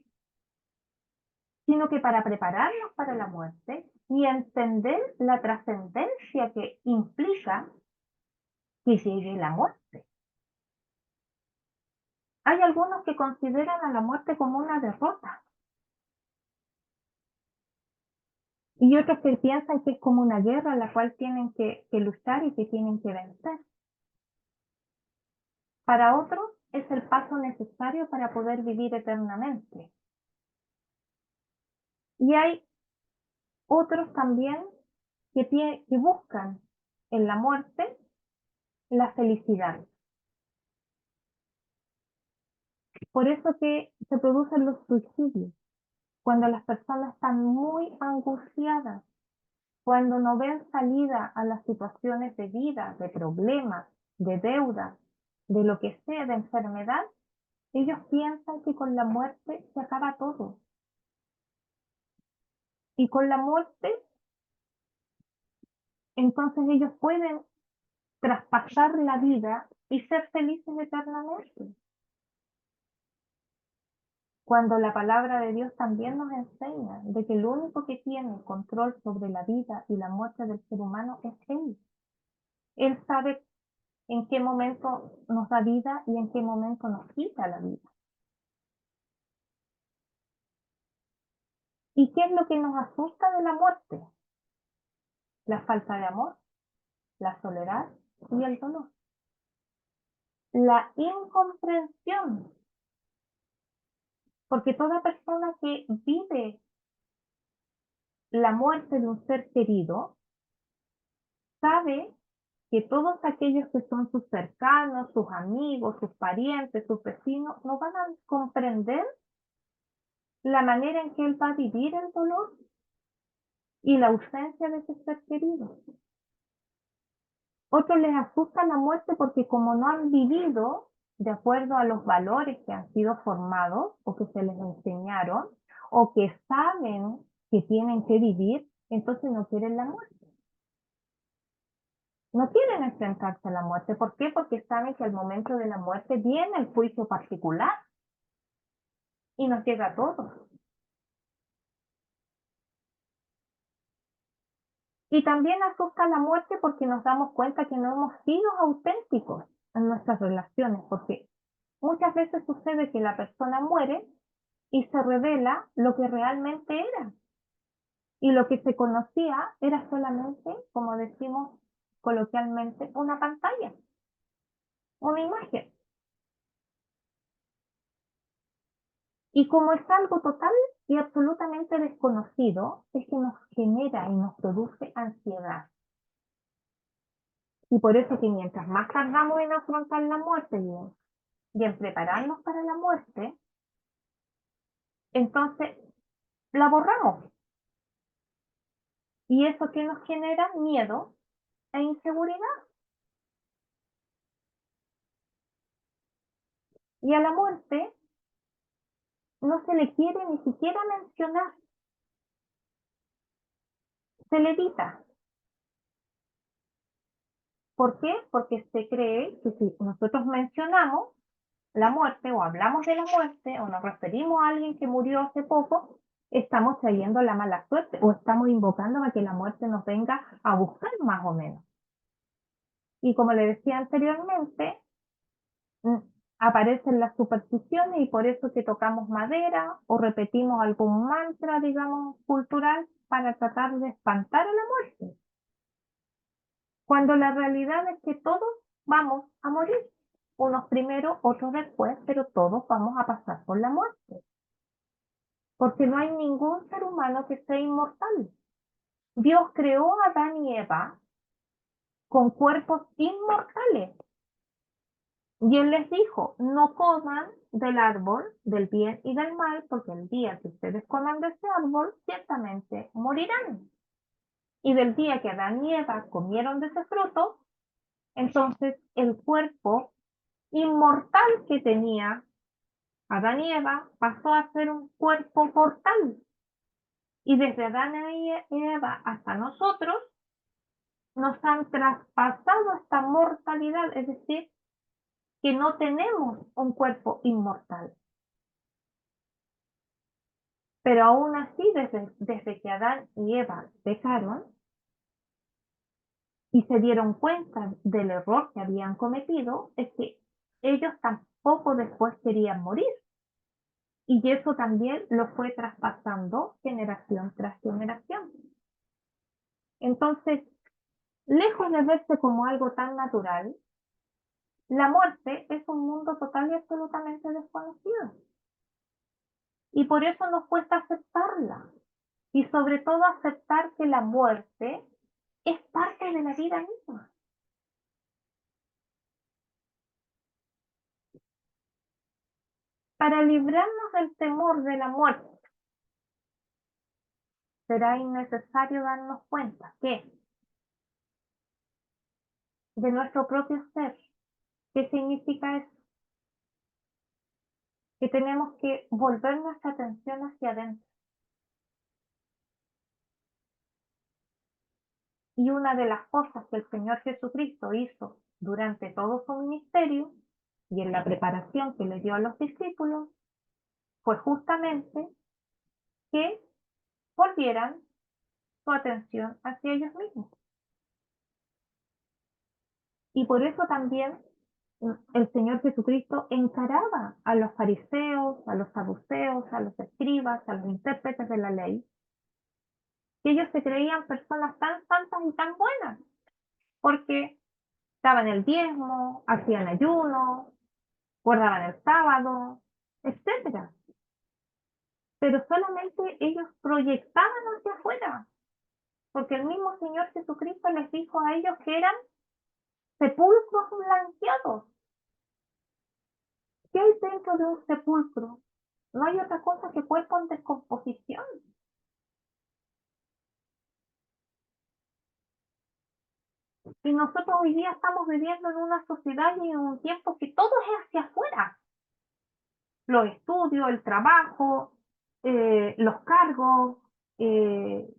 sino que para prepararnos para la muerte y entender la trascendencia que implica que llegue la muerte. Hay algunos que consideran a la muerte como una derrota y otros que piensan que es como una guerra en la cual tienen que luchar y que tienen que vencer. Para otros es el paso necesario para poder vivir eternamente. Y hay otros también que buscan en la muerte la felicidad. Por eso que se producen los suicidios, cuando las personas están muy angustiadas, cuando no ven salida a las situaciones de vida, de problemas, de deuda, de lo que sea, de enfermedad, ellos piensan que con la muerte se acaba todo. Y con la muerte, entonces ellos pueden traspasar la vida y ser felices eternamente. Cuando la palabra de Dios también nos enseña de que el único que tiene control sobre la vida y la muerte del ser humano es Él. Él sabe en qué momento nos da vida y en qué momento nos quita la vida. ¿Y qué es lo que nos asusta de la muerte? La falta de amor, la soledad y el dolor. La incomprensión. Porque toda persona que vive la muerte de un ser querido sabe que todos aquellos que son sus cercanos, sus amigos, sus parientes, sus vecinos, no van a comprender la manera en que él va a vivir el dolor y la ausencia de ese ser querido. Otros les asusta la muerte porque como no han vivido de acuerdo a los valores que han sido formados o que se les enseñaron o que saben que tienen que vivir, entonces no quieren la muerte. No quieren enfrentarse a la muerte. ¿Por qué? Porque saben que al momento de la muerte viene el juicio particular y nos llega a todos. Y también asusta la muerte porque nos damos cuenta que no hemos sido auténticos en nuestras relaciones, porque muchas veces sucede que la persona muere y se revela lo que realmente era. Y lo que se conocía era solamente, como decimos coloquialmente, una pantalla, una imagen. Y como es algo total y absolutamente desconocido, es que nos genera y nos produce ansiedad. Y por eso que mientras más tardamos en afrontar la muerte y en prepararnos para la muerte, entonces la borramos. Y eso que nos genera miedo e inseguridad. Y a la muerte no se le quiere ni siquiera mencionar, se le evita. ¿Por qué? Porque se cree que si nosotros mencionamos la muerte o hablamos de la muerte o nos referimos a alguien que murió hace poco, estamos trayendo la mala suerte o estamos invocando a que la muerte nos venga a buscar más o menos. Y como le decía anteriormente, mm, aparecen las supersticiones y por eso que tocamos madera o repetimos algún mantra, digamos, cultural para tratar de espantar a la muerte. Cuando la realidad es que todos vamos a morir, unos primero, otros después, pero todos vamos a pasar por la muerte. Porque no hay ningún ser humano que sea inmortal. Dios creó a Adán y Eva con cuerpos inmortales. Y Él les dijo, no coman del árbol del bien y del mal, porque el día que ustedes coman de ese árbol, ciertamente morirán. Y del día que Adán y Eva comieron de ese fruto, entonces el cuerpo inmortal que tenía Adán y Eva pasó a ser un cuerpo mortal. Y desde Adán y Eva hasta nosotros nos han traspasado esta mortalidad, es decir, que no tenemos un cuerpo inmortal. Pero aún así, desde que Adán y Eva pecaron y se dieron cuenta del error que habían cometido, es que ellos tampoco después querían morir. Y eso también lo fue traspasando generación tras generación. Entonces, lejos de verse como algo tan natural, la muerte es un mundo total y absolutamente desconocido. Y por eso nos cuesta aceptarla. Y sobre todo aceptar que la muerte es parte de la vida misma. Para librarnos del temor de la muerte, será innecesario darnos cuenta que de nuestro propio ser, ¿qué significa eso? Que tenemos que volver nuestra atención hacia adentro. Y una de las cosas que el Señor Jesucristo hizo durante todo su ministerio y en la preparación que le dio a los discípulos fue justamente que volvieran su atención hacia ellos mismos. Y por eso también el Señor Jesucristo encaraba a los fariseos, a los saduceos, a los escribas, a los intérpretes de la ley, que ellos se creían personas tan santas y tan buenas, porque daban el diezmo, hacían ayuno, guardaban el sábado, etcétera. Pero solamente ellos proyectaban hacia afuera, porque el mismo Señor Jesucristo les dijo a ellos que eran sepulcros blanqueados. ¿Qué hay dentro de un sepulcro? No hay otra cosa que cuerpo en descomposición. Y nosotros hoy día estamos viviendo en una sociedad y en un tiempo que todo es hacia afuera. Los estudios, el trabajo, los cargos, eh,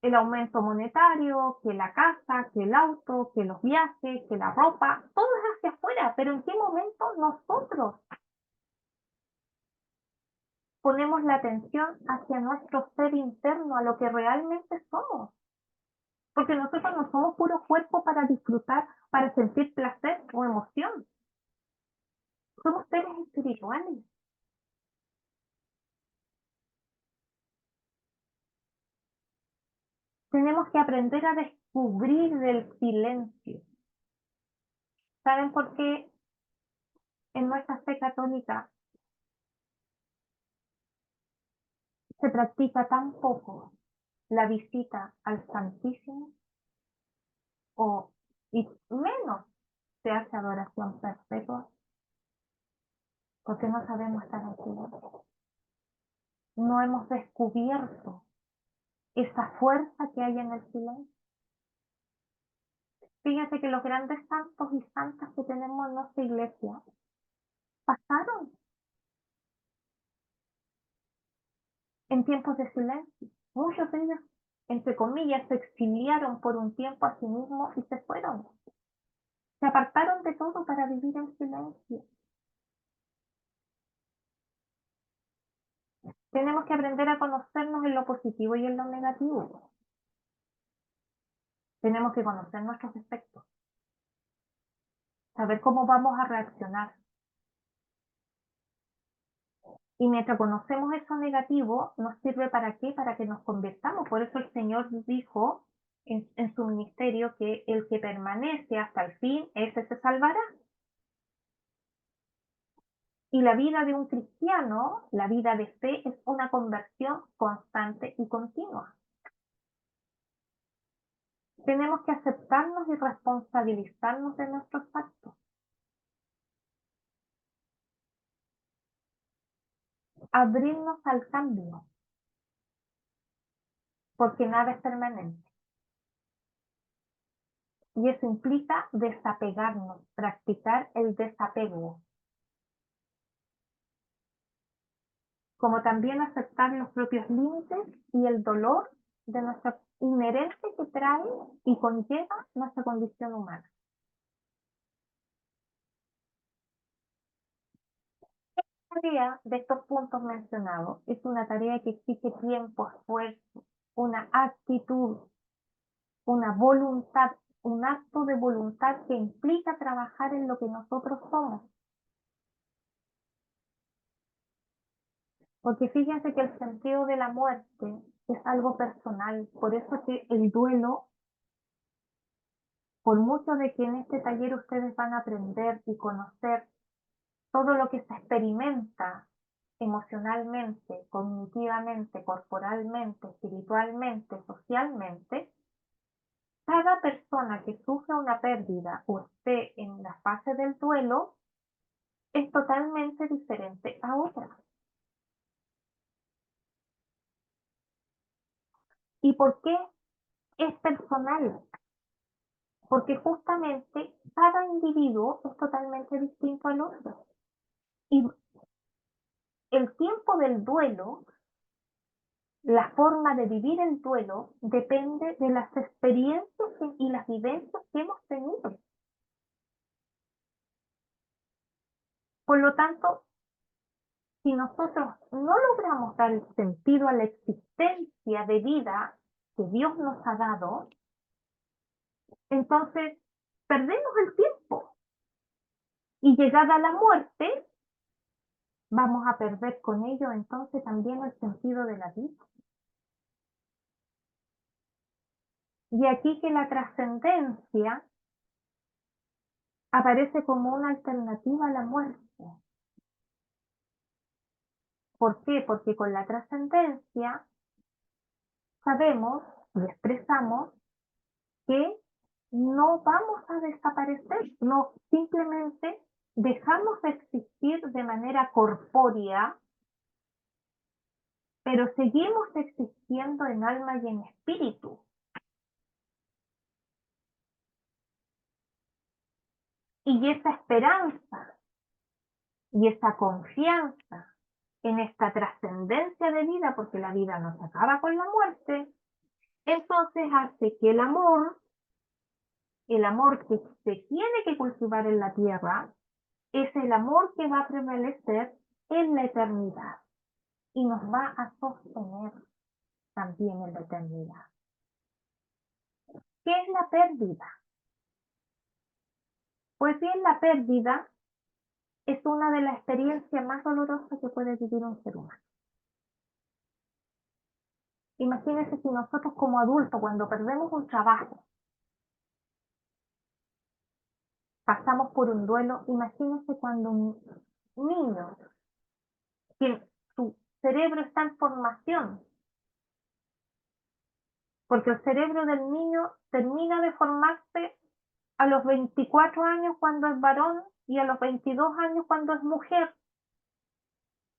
el aumento monetario, que la casa, que el auto, que los viajes, que la ropa, todo es hacia afuera. Pero ¿en qué momento nosotros ponemos la atención hacia nuestro ser interno, a lo que realmente somos? Porque nosotros no somos puro cuerpo para disfrutar, para sentir placer o emoción. Somos seres espirituales. Tenemos que aprender a descubrir el silencio. ¿Saben por qué en nuestra fe católica se practica tan poco la visita al Santísimo? Y menos se hace adoración perpetua, porque no sabemos estar aquí. No hemos descubierto esa fuerza que hay en el silencio. Fíjense que los grandes santos y santas que tenemos en nuestra iglesia pasaron en tiempos de silencio. Muchos de ellos, entre comillas, se exiliaron por un tiempo a sí mismos y se fueron. Se apartaron de todo para vivir en silencio. Tenemos que aprender a conocernos en lo positivo y en lo negativo. Tenemos que conocer nuestros defectos, saber cómo vamos a reaccionar. Y mientras conocemos eso negativo, ¿nos sirve para qué? Para que nos convirtamos. Por eso el Señor dijo en su ministerio que el que permanece hasta el fin, ese se salvará. Y la vida de un cristiano, la vida de fe, es una conversión constante y continua. Tenemos que aceptarnos y responsabilizarnos de nuestros actos. Abrirnos al cambio, porque nada es permanente. Y eso implica desapegarnos, practicar el desapego. como también aceptar los propios límites y el dolor de nuestra inherente que trae y conlleva nuestra condición humana. La tarea de estos puntos mencionados es una tarea que exige tiempo, esfuerzo, una actitud, una voluntad, un acto de voluntad que implica trabajar en lo que nosotros somos. Porque fíjense que el sentido de la muerte es algo personal, por eso que el duelo, por mucho de que en este taller ustedes van a aprender y conocer todo lo que se experimenta emocionalmente, cognitivamente, corporalmente, espiritualmente, socialmente, cada persona que sufra una pérdida o esté en la fase del duelo es totalmente diferente a otra. ¿Y por qué es personal? Porque justamente cada individuo es totalmente distinto al otro. Y el tiempo del duelo, la forma de vivir el duelo, depende de las experiencias y las vivencias que hemos tenido. Por lo tanto, si nosotros no logramos dar sentido a la existencia de vida que Dios nos ha dado, entonces perdemos el tiempo. Y llegada la muerte, vamos a perder con ello entonces también el sentido de la vida. Y aquí que la trascendencia aparece como una alternativa a la muerte. ¿Por qué? Porque con la trascendencia sabemos y expresamos que no vamos a desaparecer, no, simplemente dejamos de existir de manera corpórea, pero seguimos existiendo en alma y en espíritu. Y esa esperanza y esa confianza en esta trascendencia de vida, porque la vida no se acaba con la muerte, entonces hace que el amor que se tiene que cultivar en la tierra, es el amor que va a prevalecer en la eternidad y nos va a sostener también en la eternidad. ¿Qué es la pérdida? Pues bien, la pérdida es una de las experiencias más dolorosas que puede vivir un ser humano. Imagínense si nosotros como adultos, cuando perdemos un trabajo, pasamos por un duelo, imagínense cuando un niño, que su cerebro está en formación, porque el cerebro del niño termina de formarse a los 24 años cuando es varón y a los 22 años cuando es mujer.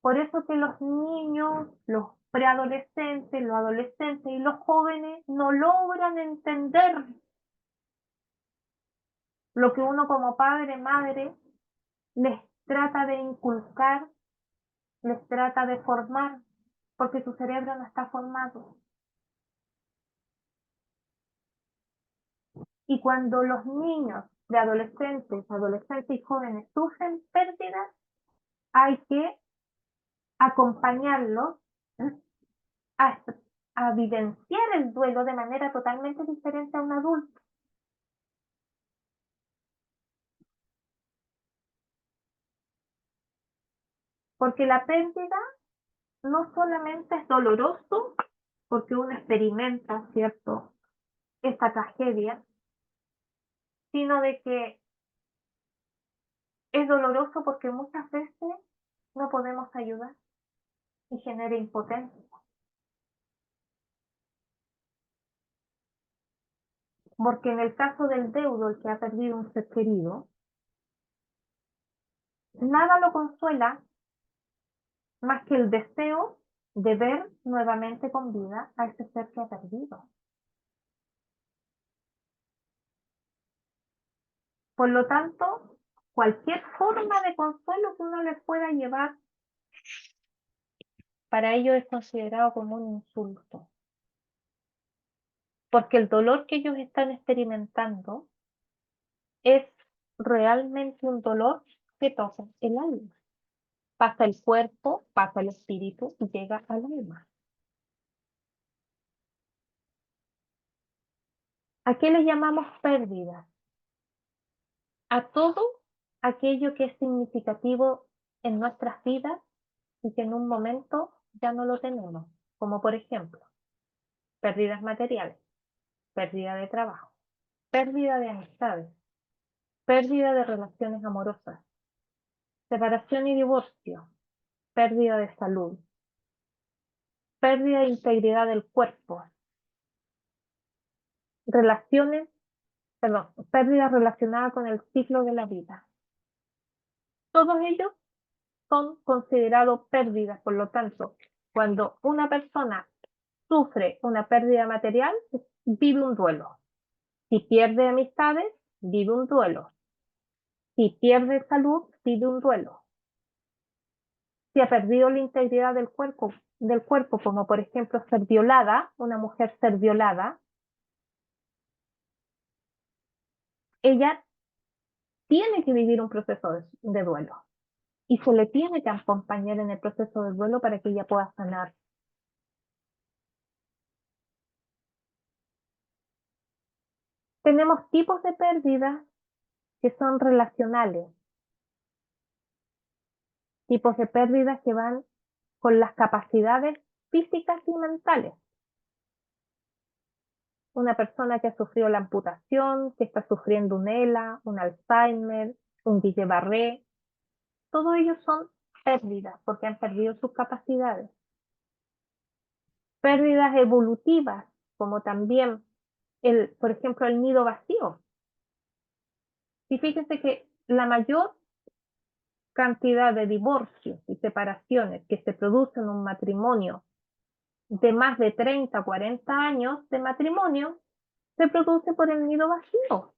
Por eso que los niños, los preadolescentes, los adolescentes y los jóvenes no logran entender lo que uno como padre, madre, les trata de inculcar, les trata de formar, porque su cerebro no está formado. Y cuando los niños, preadolescentes, adolescentes y jóvenes sufren pérdidas, hay que acompañarlos a, a vivenciar el duelo de manera totalmente diferente a un adulto. Porque la pérdida no solamente es doloroso, porque uno experimenta, ¿cierto?, esta tragedia, sino de que es doloroso porque muchas veces no podemos ayudar y genera impotencia. Porque en el caso del deudo, el que ha perdido un ser querido, nada lo consuela más que el deseo de ver nuevamente con vida a ese ser que ha perdido. Por lo tanto, cualquier forma de consuelo que uno le pueda llevar para ellos es considerado como un insulto, porque el dolor que ellos están experimentando es realmente un dolor que toca el alma. Pasa el cuerpo, pasa el espíritu y llega al alma. ¿A qué le llamamos pérdida? A todo aquello que es significativo en nuestras vidas y que en un momento ya no lo tenemos, como por ejemplo, pérdidas materiales, pérdida de trabajo, pérdida de amistades, pérdida de relaciones amorosas, separación y divorcio, pérdida de salud, pérdida de integridad del cuerpo, relaciones, perdón, pérdida relacionada con el ciclo de la vida. Todos ellos son considerados pérdidas, por lo tanto, cuando una persona sufre una pérdida material, vive un duelo. Si pierde amistades, vive un duelo. Si pierde salud, vive un duelo. Si ha perdido la integridad del cuerpo, como por ejemplo ser violada, una mujer ser violada, ella tiene que vivir un proceso de duelo y se le tiene que acompañar en el proceso de duelo para que ella pueda sanar. Tenemos tipos de pérdidas que son relacionales, tipos de pérdidas que van con las capacidades físicas y mentales. Una persona que ha sufrido la amputación, que está sufriendo un ELA, un Alzheimer, un Guillain-Barré, todos ellos son pérdidas porque han perdido sus capacidades. Pérdidas evolutivas, como también, por ejemplo, el nido vacío. Y fíjense que la mayor cantidad de divorcios y separaciones que se producen en un matrimonio de más de 30 o 40 años de matrimonio se produce por el nido vacío.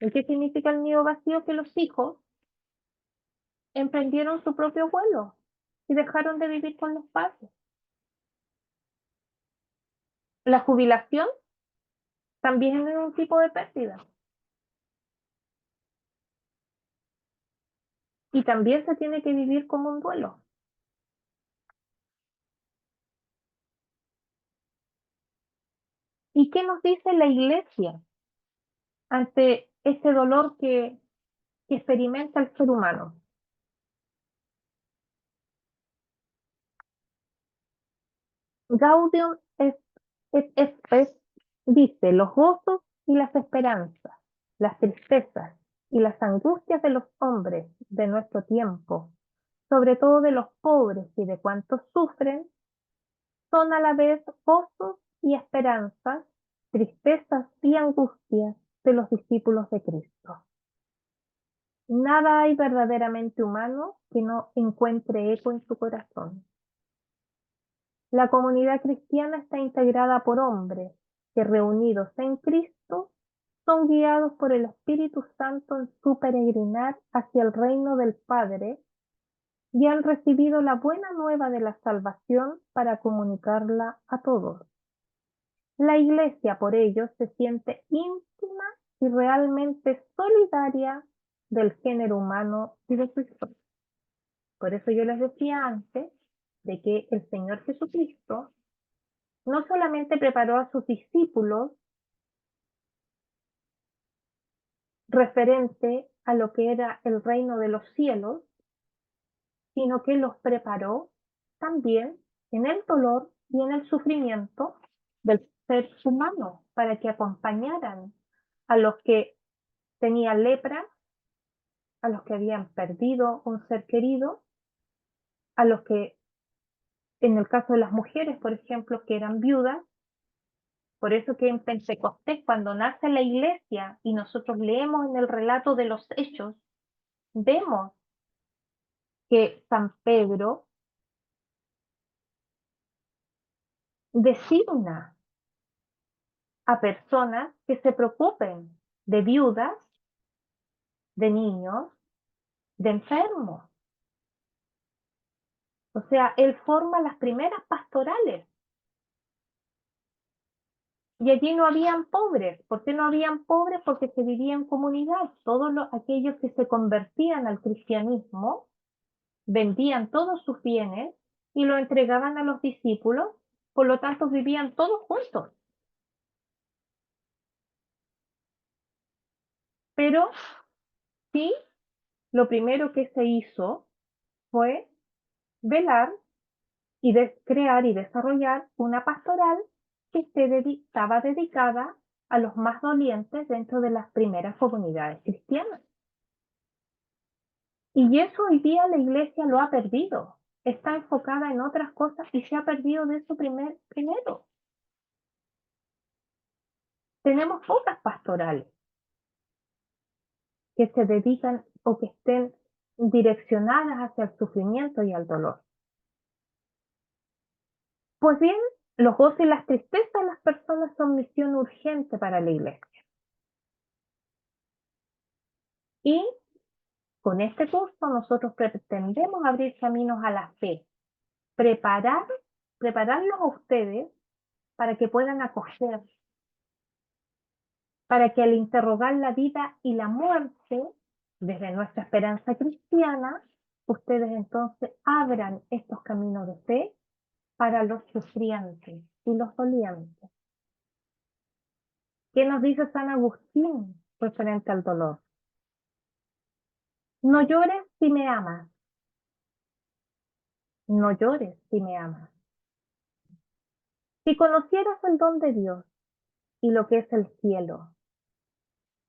¿Y qué significa el nido vacío? Que los hijos emprendieron su propio vuelo y dejaron de vivir con los padres. La jubilación también es un tipo de pérdida. Y también se tiene que vivir como un duelo. ¿Y qué nos dice la iglesia ante este dolor que experimenta el ser humano? Gaudium dice los gozos y las esperanzas, las tristezas y las angustias de los hombres de nuestro tiempo, sobre todo de los pobres y de cuantos sufren, son a la vez gozos y esperanzas, tristezas y angustias de los discípulos de Cristo. Nada hay verdaderamente humano que no encuentre eco en su corazón. La comunidad cristiana está integrada por hombres que, reunidos en Cristo, son guiados por el Espíritu Santo en su peregrinar hacia el reino del Padre y han recibido la buena nueva de la salvación para comunicarla a todos. La Iglesia, por ello, se siente íntima y realmente solidaria del género humano y de su historia. Por eso yo les decía antes de que el Señor Jesucristo no solamente preparó a sus discípulos referente a lo que era el reino de los cielos, sino que los preparó también en el dolor y en el sufrimiento del ser humano para que acompañaran a los que tenían lepra, a los que habían perdido un ser querido, a los que, en el caso de las mujeres, por ejemplo, que eran viudas. Por eso que en Pentecostés, cuando nace la iglesia y nosotros leemos en el relato de los hechos, vemos que San Pedro designa a personas que se preocupen de viudas, de niños, de enfermos. O sea, él forma las primeras pastorales. Y allí no habían pobres. ¿Por qué no habían pobres? Porque se vivía en comunidad. Todos aquellos que se convertían al cristianismo vendían todos sus bienes y lo entregaban a los discípulos, por lo tanto vivían todos juntos. Pero sí, lo primero que se hizo fue velar y crear y desarrollar una pastoral que estaba dedicada a los más dolientes dentro de las primeras comunidades cristianas. Y eso hoy día la iglesia lo ha perdido. Está enfocada en otras cosas y se ha perdido de eso primero. Tenemos pocas pastorales que se dedican o que estén direccionadas hacia el sufrimiento y al dolor. Pues bien, los gozos y las tristezas de las personas son misión urgente para la iglesia. Y con este curso nosotros pretendemos abrir caminos a la fe, prepararlos a ustedes para que puedan acoger, para que al interrogar la vida y la muerte desde nuestra esperanza cristiana, ustedes entonces abran estos caminos de fe para los sufrientes y los dolientes. ¿Qué nos dice San Agustín referente al dolor? No llores si me amas. No llores si me amas. Si conocieras el don de Dios y lo que es el cielo,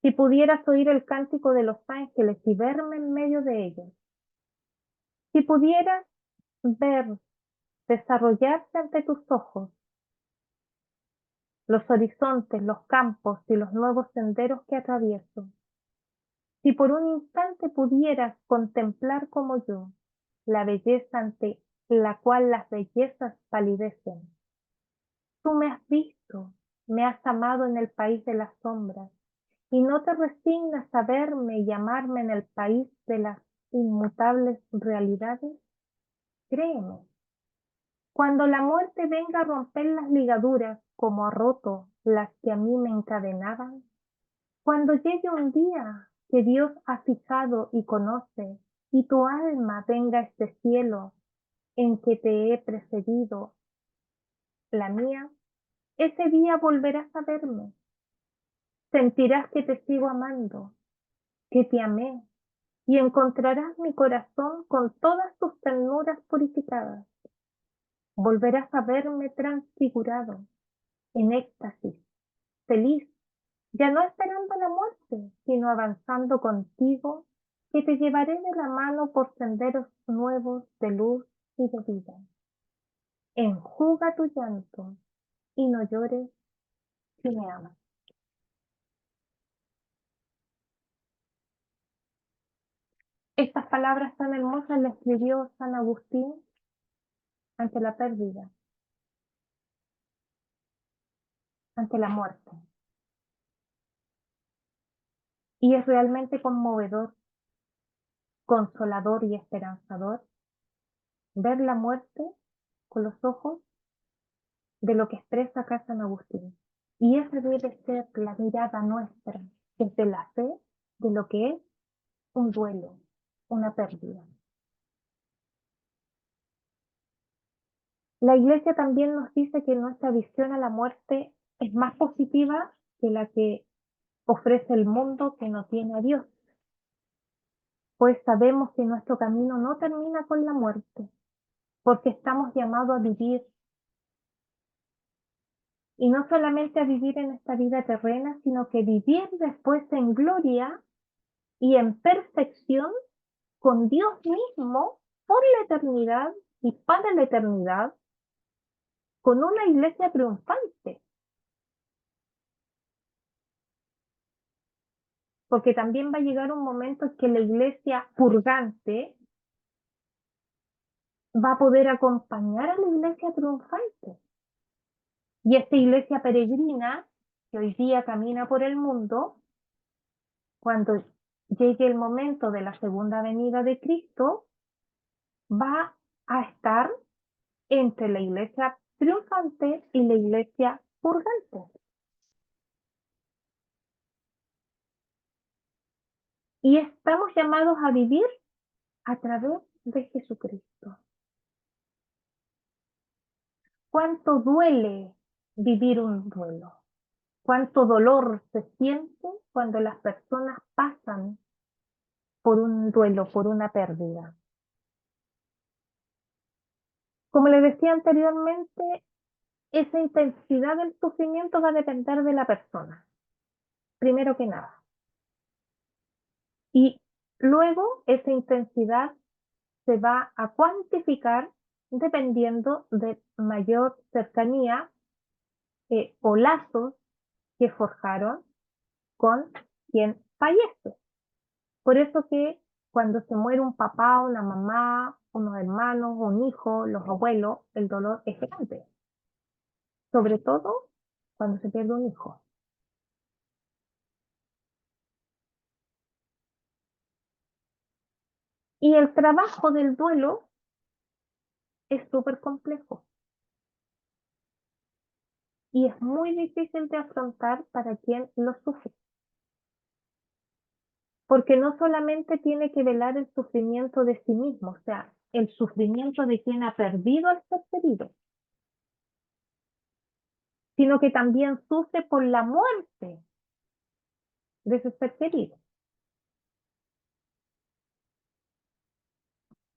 si pudieras oír el cántico de los ángeles y verme en medio de ellos, si pudieras ver desarrollarse ante tus ojos los horizontes, los campos y los nuevos senderos que atravieso, si por un instante pudieras contemplar como yo la belleza ante la cual las bellezas palidecen, tú me has visto, me has amado en el país de las sombras, y no te resignas a verme y llamarme en el país de las inmutables realidades. Créeme, cuando la muerte venga a romper las ligaduras como ha roto las que a mí me encadenaban, cuando llegue un día que Dios ha fijado y conoce, y tu alma venga a este cielo en que te he precedido, la mía, ese día volverás a verme. Sentirás que te sigo amando, que te amé, y encontrarás mi corazón con todas sus ternuras purificadas. Volverás a verme transfigurado, en éxtasis, feliz, ya no esperando la muerte, sino avanzando contigo, que te llevaré de la mano por senderos nuevos de luz y de vida. Enjuga tu llanto y no llores si me amas. Estas palabras tan hermosas las escribió San Agustín ante la pérdida, ante la muerte. Y es realmente conmovedor, consolador y esperanzador ver la muerte con los ojos de lo que expresa acá San Agustín. Y esa debe ser la mirada nuestra desde la fe de lo que es un duelo, una pérdida. La Iglesia también nos dice que nuestra visión a la muerte es más positiva que la que ofrece el mundo que no tiene a Dios, pues sabemos que nuestro camino no termina con la muerte, porque estamos llamados a vivir, y no solamente a vivir en esta vida terrena, sino que vivir después en gloria y en perfección con Dios mismo por la eternidad y para la eternidad, con una iglesia triunfante. Porque también va a llegar un momento en que la iglesia purgante va a poder acompañar a la iglesia triunfante. Y esta iglesia peregrina, que hoy día camina por el mundo, cuando llegue el momento de la segunda venida de Cristo, va a estar entre la iglesia triunfante y la iglesia purgante. Y estamos llamados a vivir a través de Jesucristo. ¿Cuánto duele vivir un duelo? ¿Cuánto dolor se siente cuando las personas pasan por un duelo, por una pérdida? Como le decía anteriormente, esa intensidad del sufrimiento va a depender de la persona, primero que nada. Y luego esa intensidad se va a cuantificar dependiendo de mayor cercanía o lazos que forjaron con quien fallece. Por eso que cuando se muere un papá, una mamá, unos hermanos, un hijo, los abuelos, el dolor es grande. Sobre todo cuando se pierde un hijo. Y el trabajo del duelo es súper complejo y es muy difícil de afrontar para quien lo sufre. Porque no solamente tiene que velar el sufrimiento de sí mismo, o sea, el sufrimiento de quien ha perdido al ser querido, sino que también sufre por la muerte de ese ser querido.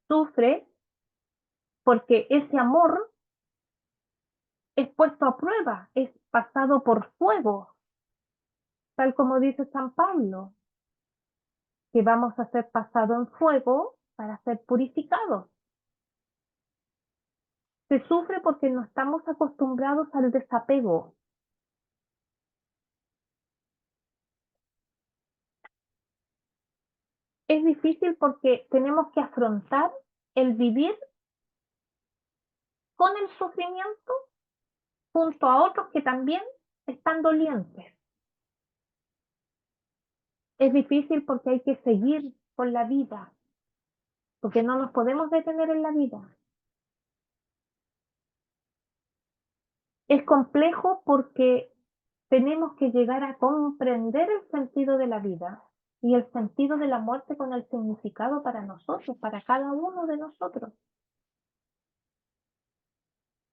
Sufre porque ese amor es puesto a prueba, es pasado por fuego, tal como dice San Pablo, que vamos a ser pasados en fuego para ser purificados. Se sufre porque no estamos acostumbrados al desapego. Es difícil porque tenemos que afrontar el vivir con el sufrimiento junto a otros que también están dolientes. Es difícil porque hay que seguir con la vida, porque no nos podemos detener en la vida. Es complejo porque tenemos que llegar a comprender el sentido de la vida y el sentido de la muerte con el significado para nosotros, para cada uno de nosotros.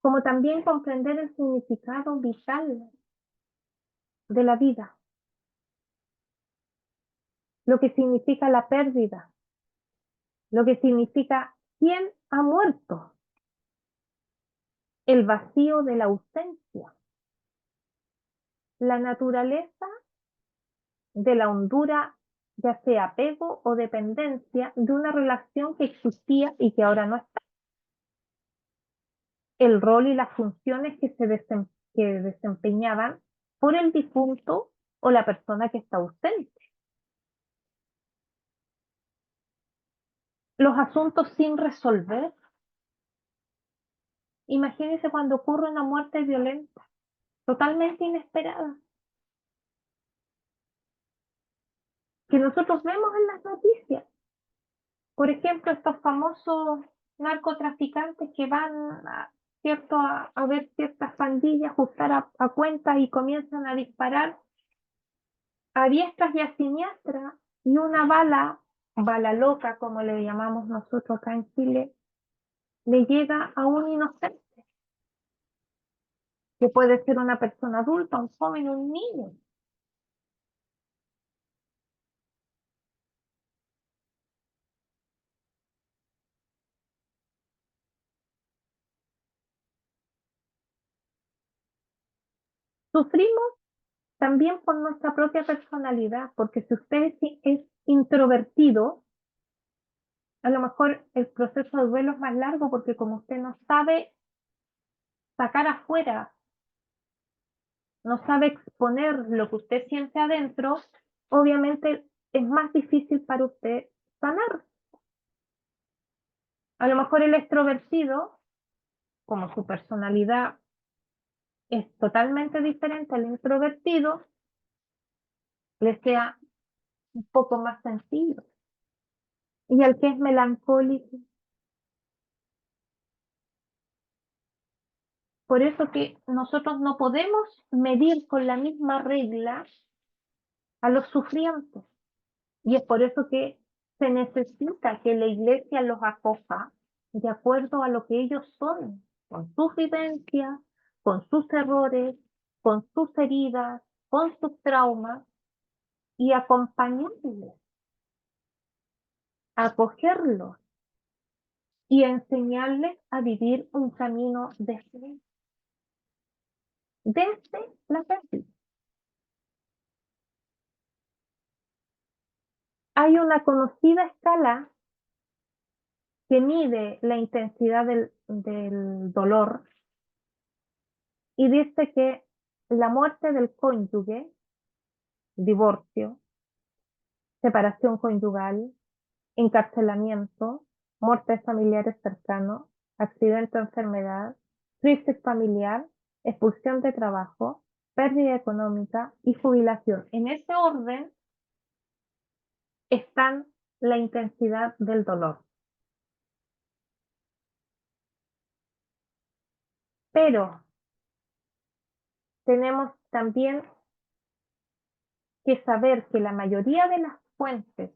Como también comprender el significado vital de la vida, lo que significa la pérdida, lo que significa quién ha muerto, el vacío de la ausencia, la naturaleza de la hondura, ya sea apego o dependencia de una relación que existía y que ahora no está, el rol y las funciones que desempeñaban por el difunto o la persona que está ausente. Los asuntos sin resolver. Imagínense cuando ocurre una muerte violenta, totalmente inesperada, que nosotros vemos en las noticias. Por ejemplo, estos famosos narcotraficantes que van ¿cierto? A ver ciertas pandillas, ajustar a cuentas y comienzan a disparar a diestras y a siniestras y una bala loca, como le llamamos nosotros acá en Chile, le llega a un inocente, que puede ser una persona adulta, un joven, un niño. Sufrimos también por nuestra propia personalidad, porque si usted es introvertido, a lo mejor el proceso de duelo es más largo porque como usted no sabe sacar afuera, no sabe exponer lo que usted siente adentro, obviamente es más difícil para usted sanar. A lo mejor el extrovertido, como su personalidad es totalmente diferente al introvertido, le sea un poco más sencillo. Y al que es melancólico, Por eso que nosotros no podemos medir con la misma regla a los sufrientes. Y es por eso que se necesita que la iglesia los acoja de acuerdo a lo que ellos son, con sus vivencias, con sus errores, con sus heridas, con sus traumas, y acompañarles, acogerlos y enseñarles a vivir un camino desde la pérdida. Hay una conocida escala que mide la intensidad del dolor y dice que la muerte del cónyuge, divorcio, separación conyugal, encarcelamiento, muerte de familiares cercanos, accidente o enfermedad, crisis familiar, expulsión de trabajo, pérdida económica y jubilación. En ese orden están la intensidad del dolor. Pero tenemos también que saber que la mayoría de las fuentes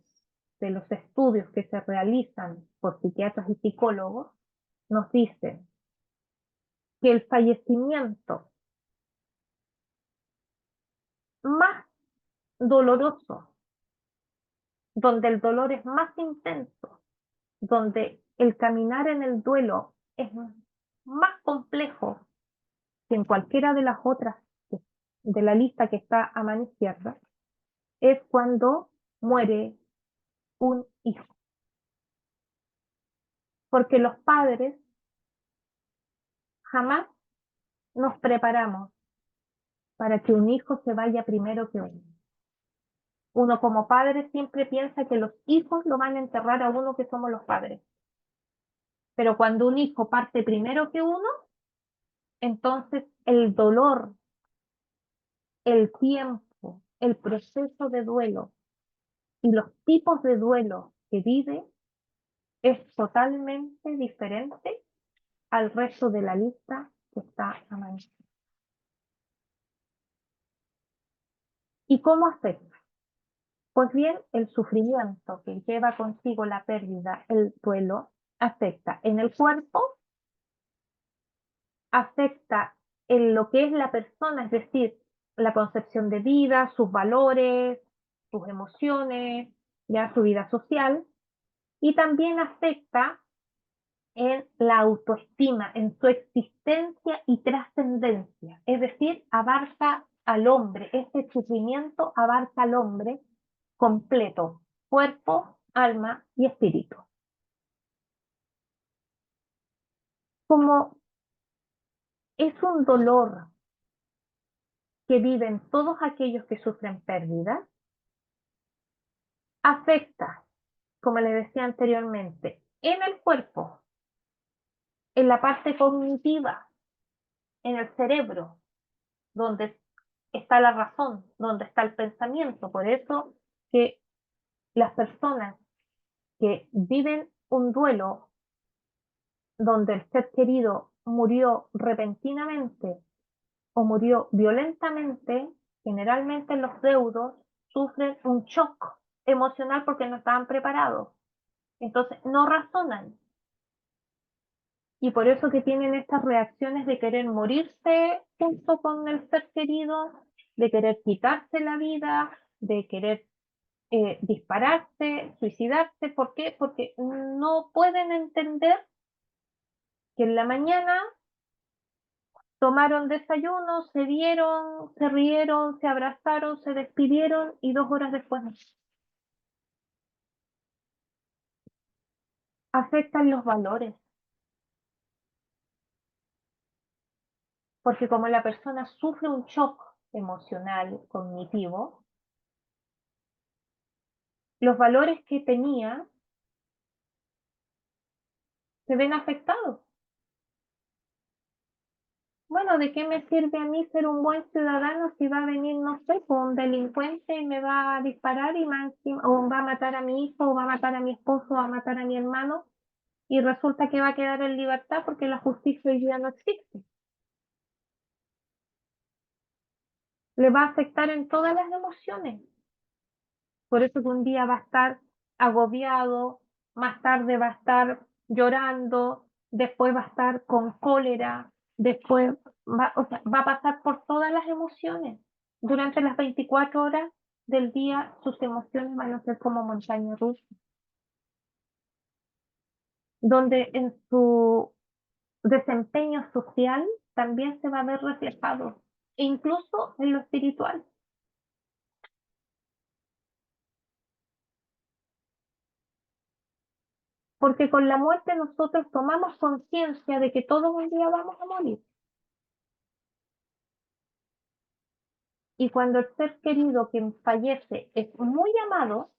de los estudios que se realizan por psiquiatras y psicólogos nos dicen que el fallecimiento más doloroso, donde el dolor es más intenso, donde el caminar en el duelo es más complejo que en cualquiera de las otras de la lista que está a mano izquierda, es cuando muere un hijo. Porque los padres jamás nos preparamos para que un hijo se vaya primero que uno. Uno como padre siempre piensa que los hijos lo van a enterrar a uno que somos los padres. Pero cuando un hijo parte primero que uno, entonces el dolor, el tiempo, el proceso de duelo y los tipos de duelo que vive es totalmente diferente al resto de la lista que está a mano. ¿Y cómo afecta? Pues bien, el sufrimiento que lleva consigo la pérdida, el duelo, afecta en el cuerpo, afecta en lo que es la persona, es decir, la concepción de vida, sus valores, sus emociones, ya su vida social, y también afecta en la autoestima, en su existencia y trascendencia, es decir, abarca al hombre, este sufrimiento abarca al hombre completo, cuerpo, alma y espíritu. Como es un dolor que viven todos aquellos que sufren pérdida, afecta, como le decía anteriormente, en el cuerpo, en la parte cognitiva, en el cerebro, donde está la razón, donde está el pensamiento. Por eso que las personas que viven un duelo donde el ser querido murió repentinamente o murió violentamente, generalmente los deudos sufren un shock emocional porque no estaban preparados. Entonces no razonan. Y por eso que tienen estas reacciones de querer morirse junto con el ser querido, de querer quitarse la vida, de querer dispararse, suicidarse. ¿Por qué? Porque no pueden entender que en la mañana tomaron desayuno, se vieron, se rieron, se abrazaron, se despidieron y 2 horas después no. Afectan los valores, porque como la persona sufre un shock emocional, cognitivo, los valores que tenía se ven afectados. Bueno, ¿de qué me sirve a mí ser un buen ciudadano si va a venir, no sé, pues, un delincuente y me va a disparar y o va a matar a mi hijo, o va a matar a mi esposo, o va a matar a mi hermano, y resulta que va a quedar en libertad porque la justicia hoy día no existe? le va a afectar en todas las emociones. Por eso que un día va a estar agobiado, más tarde va a estar llorando, después va a estar con cólera, después o sea, va a pasar por todas las emociones. Durante las 24 horas del día sus emociones van a ser como montaña rusa, donde en su desempeño social también se va a ver reflejado, e incluso en lo espiritual. Porque con la muerte nosotros tomamos conciencia de que todos un día vamos a morir. Y cuando el ser querido que fallece es muy amado,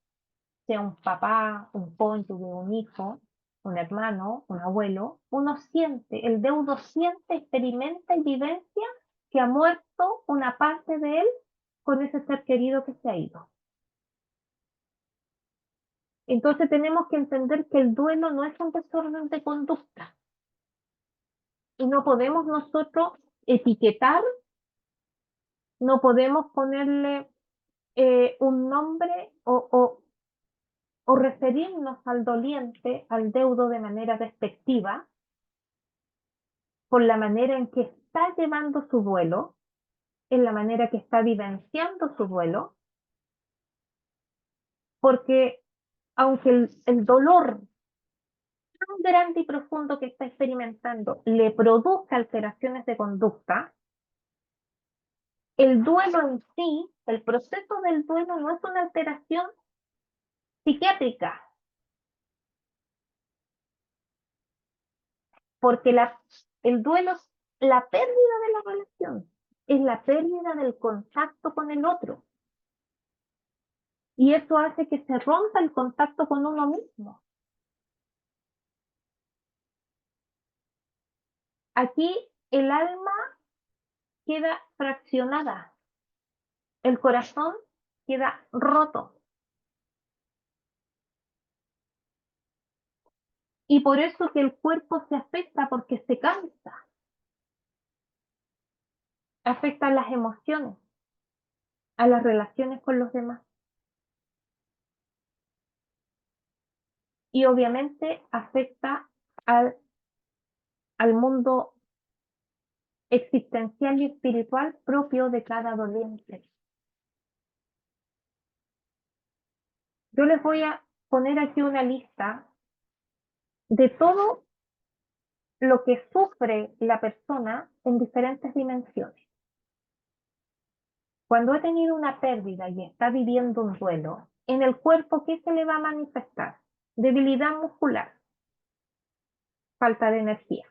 sea un papá, un cónyuge, un hijo, un hermano, un abuelo, uno siente, el deudo siente, experimenta y vivencia que ha muerto una parte de él con ese ser querido que se ha ido. Entonces tenemos que entender que el duelo no es un desorden de conducta y no podemos nosotros etiquetar, no podemos ponerle un nombre o referirnos al doliente, al deudo de manera despectiva, por la manera en que está llevando su duelo, en la manera que está vivenciando su duelo, porque aunque el dolor tan grande y profundo que está experimentando le produzca alteraciones de conducta, el duelo en sí, el proceso del duelo no es una alteración psiquiátrica, porque el duelo es la pérdida de la relación, es la pérdida del contacto con el otro. Y eso hace que se rompa el contacto con uno mismo. Aquí el alma queda fraccionada, el corazón queda roto. Y por eso que el cuerpo se afecta porque se cansa, afecta a las emociones, a las relaciones con los demás. Y obviamente afecta al mundo existencial y espiritual propio de cada doliente. Yo les voy a poner aquí una lista de todo lo que sufre la persona en diferentes dimensiones. Cuando ha tenido una pérdida y está viviendo un duelo, en el cuerpo, ¿qué se le va a manifestar? Debilidad muscular, falta de energía,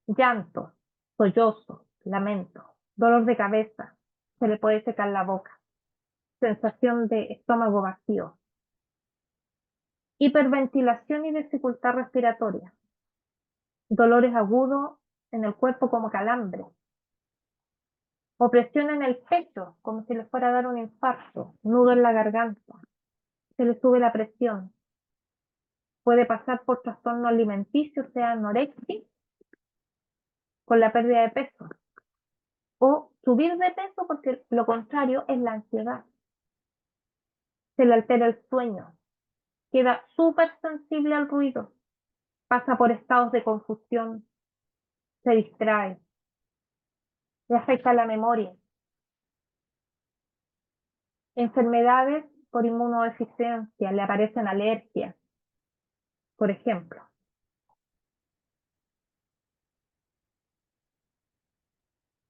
llanto, sollozo, lamento, dolor de cabeza, se le puede secar la boca, sensación de estómago vacío, hiperventilación y dificultad respiratoria, dolores agudos en el cuerpo como calambre, opresión en el pecho como si le fuera a dar un infarto, nudo en la garganta, se le sube la presión, puede pasar por trastorno alimenticio, sea anorexia, con la pérdida de peso, o subir de peso porque lo contrario es la ansiedad, se le altera el sueño, queda súper sensible al ruido, pasa por estados de confusión, se distrae, le afecta la memoria. Enfermedades por inmunodeficiencia, le aparecen alergias, por ejemplo.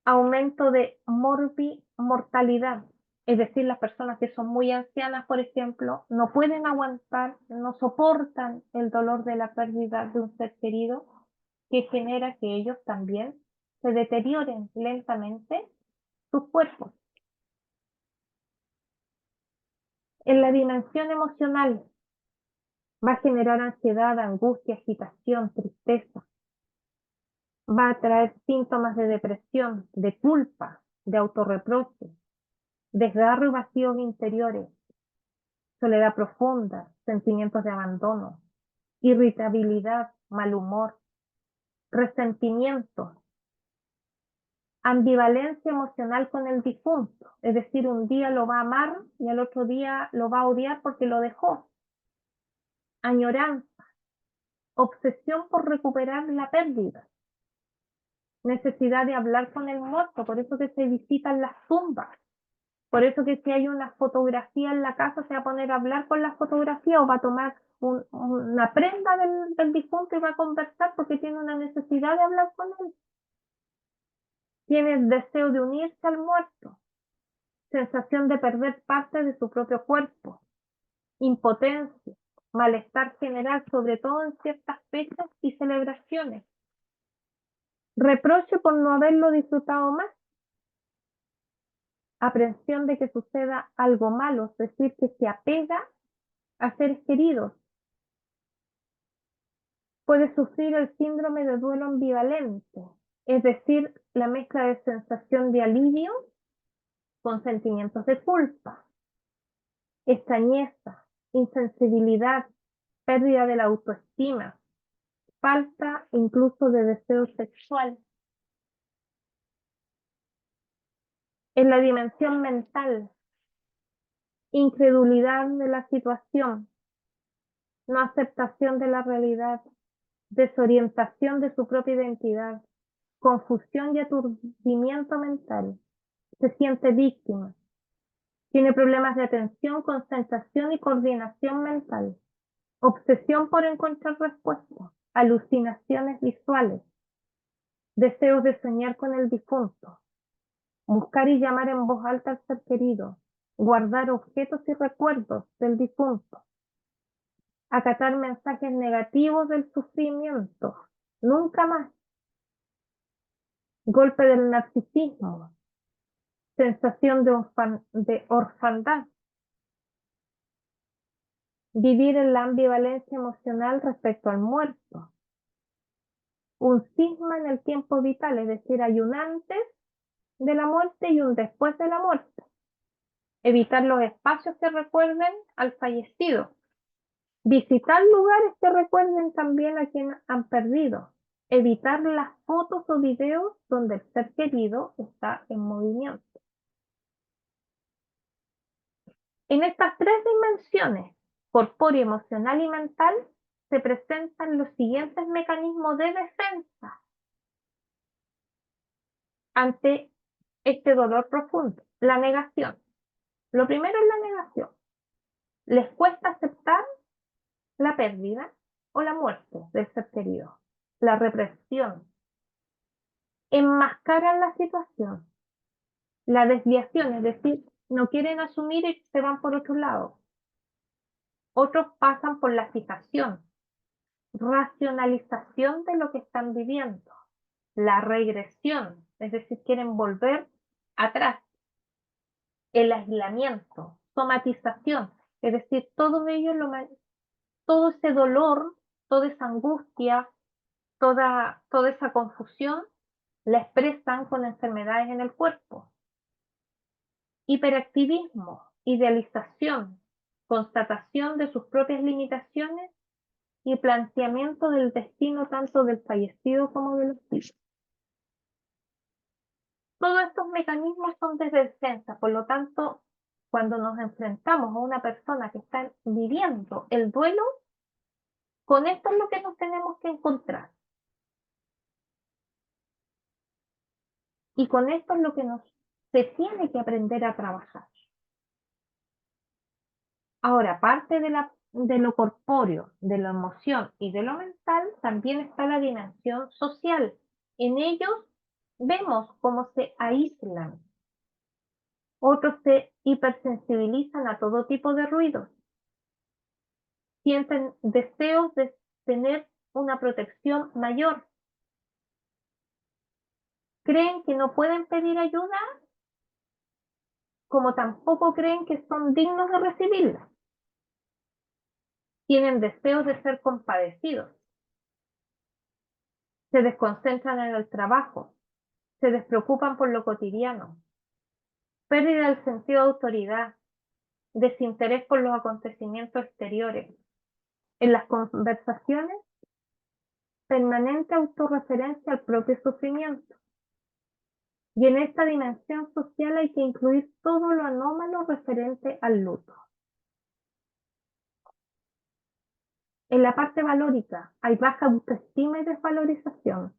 Aumento de morbimortalidad, es decir, las personas que son muy ancianas, por ejemplo, no pueden aguantar, no soportan el dolor de la pérdida de un ser querido, que genera que ellos también se deterioren lentamente sus cuerpos. En la dimensión emocional va a generar ansiedad, angustia, agitación, tristeza, va a traer síntomas de depresión, de culpa, de autorreproche, desgarro y vacíos interiores, soledad profunda, sentimientos de abandono, irritabilidad, mal humor, resentimiento, ambivalencia emocional con el difunto, es decir, un día lo va a amar y al otro día lo va a odiar porque lo dejó. Añoranza, obsesión por recuperar la pérdida, necesidad de hablar con el muerto, por eso que se visitan las tumbas, por eso que si hay una fotografía en la casa se va a poner a hablar con la fotografía o va a tomar una prenda del difunto y va a conversar porque tiene una necesidad de hablar con él. Tiene el deseo de unirse al muerto, sensación de perder parte de su propio cuerpo, impotencia, malestar general, sobre todo en ciertas fechas y celebraciones, reproche por no haberlo disfrutado más, aprensión de que suceda algo malo, es decir, que se apega a seres queridos. Puede sufrir el síndrome de duelo ambivalente, es decir, la mezcla de sensación de alivio con sentimientos de culpa, extrañeza, insensibilidad, pérdida de la autoestima, falta incluso de deseo sexual. En la dimensión mental, incredulidad de la situación, no aceptación de la realidad, desorientación de su propia identidad, confusión y aturdimiento mental. Se siente víctima. Tiene problemas de atención, concentración y coordinación mental. Obsesión por encontrar respuestas. Alucinaciones visuales. Deseos de soñar con el difunto. Buscar y llamar en voz alta al ser querido. Guardar objetos y recuerdos del difunto. Acatar mensajes negativos del sufrimiento. Nunca más. Golpe del narcisismo. Sensación de orfandad. Vivir en la ambivalencia emocional respecto al muerto. Un cisma en el tiempo vital, es decir, hay un antes de la muerte y un después de la muerte. Evitar los espacios que recuerden al fallecido. Visitar lugares que recuerden también a quien han perdido. Evitar las fotos o videos donde el ser querido está en movimiento. En estas tres dimensiones, corpóreo, emocional y mental, se presentan los siguientes mecanismos de defensa ante este dolor profundo. La negación. Lo primero es la negación. Les cuesta aceptar la pérdida o la muerte del ser querido. La represión. Enmascaran la situación. La desviación, es decir, no quieren asumir y se van por otro lado. Otros pasan por la fijación, racionalización de lo que están viviendo. La regresión, es decir, quieren volver atrás. El aislamiento, somatización, es decir, todo ello, todo ese dolor, toda esa angustia, toda esa confusión, la expresan con enfermedades en el cuerpo. Hiperactivismo, idealización, constatación de sus propias limitaciones y planteamiento del destino tanto del fallecido como de los vivos. Todos estos mecanismos son de defensa, por lo tanto, cuando nos enfrentamos a una persona que está viviendo el duelo, con esto es lo que nos tenemos que encontrar. Y con esto es lo que se tiene que aprender a trabajar. Ahora, parte de lo corpóreo, de la emoción y de lo mental, también está la dimensión social. En ellos vemos cómo se aíslan. Otros se hipersensibilizan a todo tipo de ruidos. Sienten deseos de tener una protección mayor. Creen que no pueden pedir ayuda, como tampoco creen que son dignos de recibirla. Tienen deseos de ser compadecidos. Se desconcentran en el trabajo. Se despreocupan por lo cotidiano. Pérdida del sentido de autoridad. Desinterés por los acontecimientos exteriores. En las conversaciones, permanente autorreferencia al propio sufrimiento. Y en esta dimensión social hay que incluir todo lo anómalo referente al luto. En la parte valórica hay baja autoestima y desvalorización.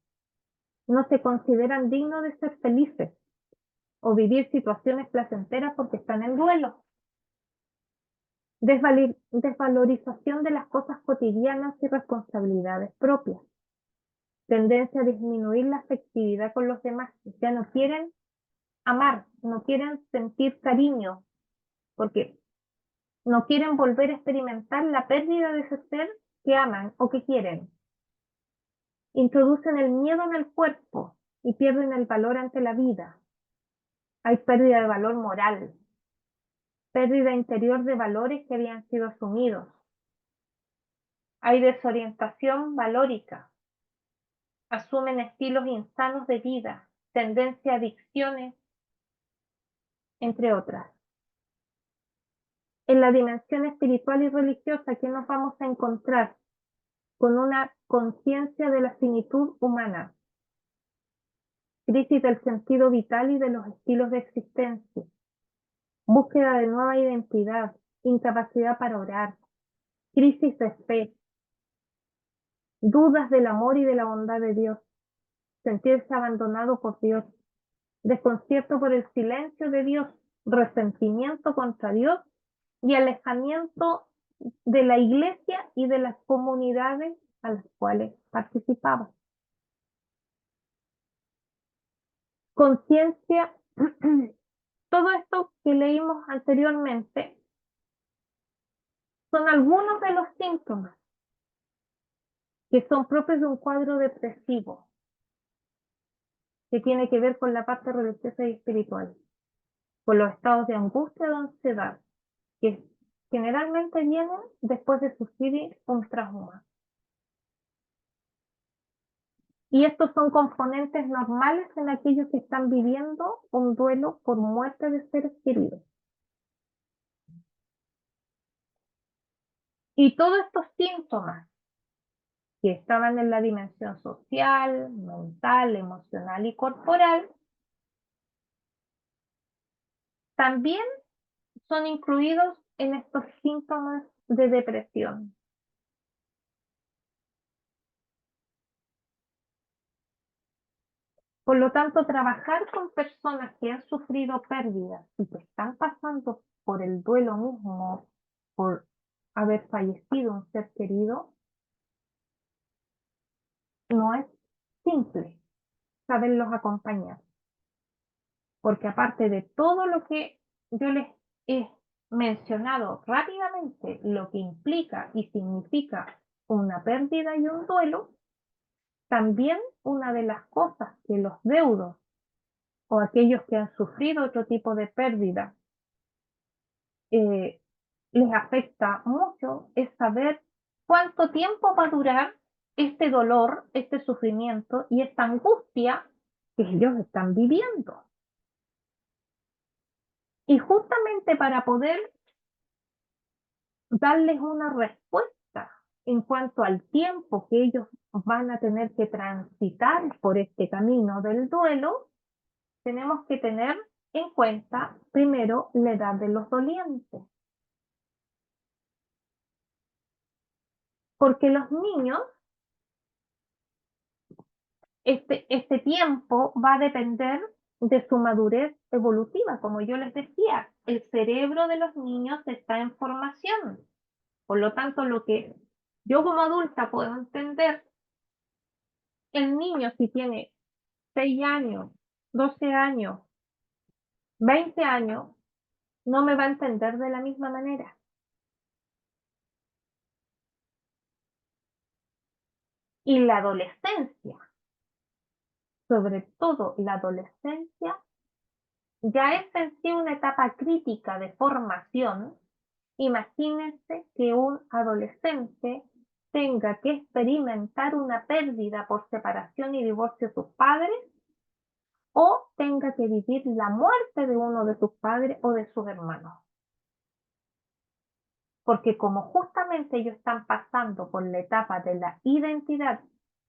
No se consideran dignos de ser felices o vivir situaciones placenteras porque están en duelo. Desvalorización de las cosas cotidianas y responsabilidades propias. Tendencia a disminuir la afectividad con los demás. Ya no quieren amar, no quieren sentir cariño, porque no quieren volver a experimentar la pérdida de ese ser que aman o que quieren. Introducen el miedo en el cuerpo y pierden el valor ante la vida. Hay pérdida de valor moral, pérdida interior de valores que habían sido asumidos. Hay desorientación valórica. Asumen estilos insanos de vida, tendencia a adicciones, entre otras. En la dimensión espiritual y religiosa, ¿qué nos vamos a encontrar? Con una conciencia de la finitud humana, crisis del sentido vital y de los estilos de existencia, búsqueda de nueva identidad, incapacidad para orar, crisis de fe, dudas del amor y de la bondad de Dios, sentirse abandonado por Dios, desconcierto por el silencio de Dios, resentimiento contra Dios y alejamiento de la iglesia y de las comunidades a las cuales participaba. Conciencia, todo esto que leímos anteriormente son algunos de los síntomas que son propios de un cuadro depresivo, que tiene que ver con la parte religiosa y espiritual, con los estados de angustia o de ansiedad, que generalmente vienen después de sufrir un trauma. Y estos son componentes normales en aquellos que están viviendo un duelo por muerte de seres queridos. Y todos estos síntomas que estaban en la dimensión social, mental, emocional y corporal, también son incluidos en estos síntomas de depresión. Por lo tanto, trabajar con personas que han sufrido pérdidas y que están pasando por el duelo mismo, por haber fallecido un ser querido, no es simple saberlos acompañar. Porque aparte de todo lo que yo les he mencionado rápidamente, lo que implica y significa una pérdida y un duelo, también una de las cosas que los deudos o aquellos que han sufrido otro tipo de pérdida les afecta mucho es saber cuánto tiempo va a durar este dolor, este sufrimiento y esta angustia que ellos están viviendo. Y justamente para poder darles una respuesta en cuanto al tiempo que ellos van a tener que transitar por este camino del duelo, tenemos que tener en cuenta primero la edad de los dolientes. Porque los niños, este tiempo va a depender de su madurez evolutiva. Como yo les decía, el cerebro de los niños está en formación. Por lo tanto, lo que yo como adulta puedo entender, el niño si tiene 6 años, 12 años, 20 años, no me va a entender de la misma manera. Y la adolescencia, sobre todo la adolescencia, ya es en sí una etapa crítica de formación. Imagínense que un adolescente tenga que experimentar una pérdida por separación y divorcio de sus padres o tenga que vivir la muerte de uno de sus padres o de sus hermanos. Porque como justamente ellos están pasando por la etapa de la identidad,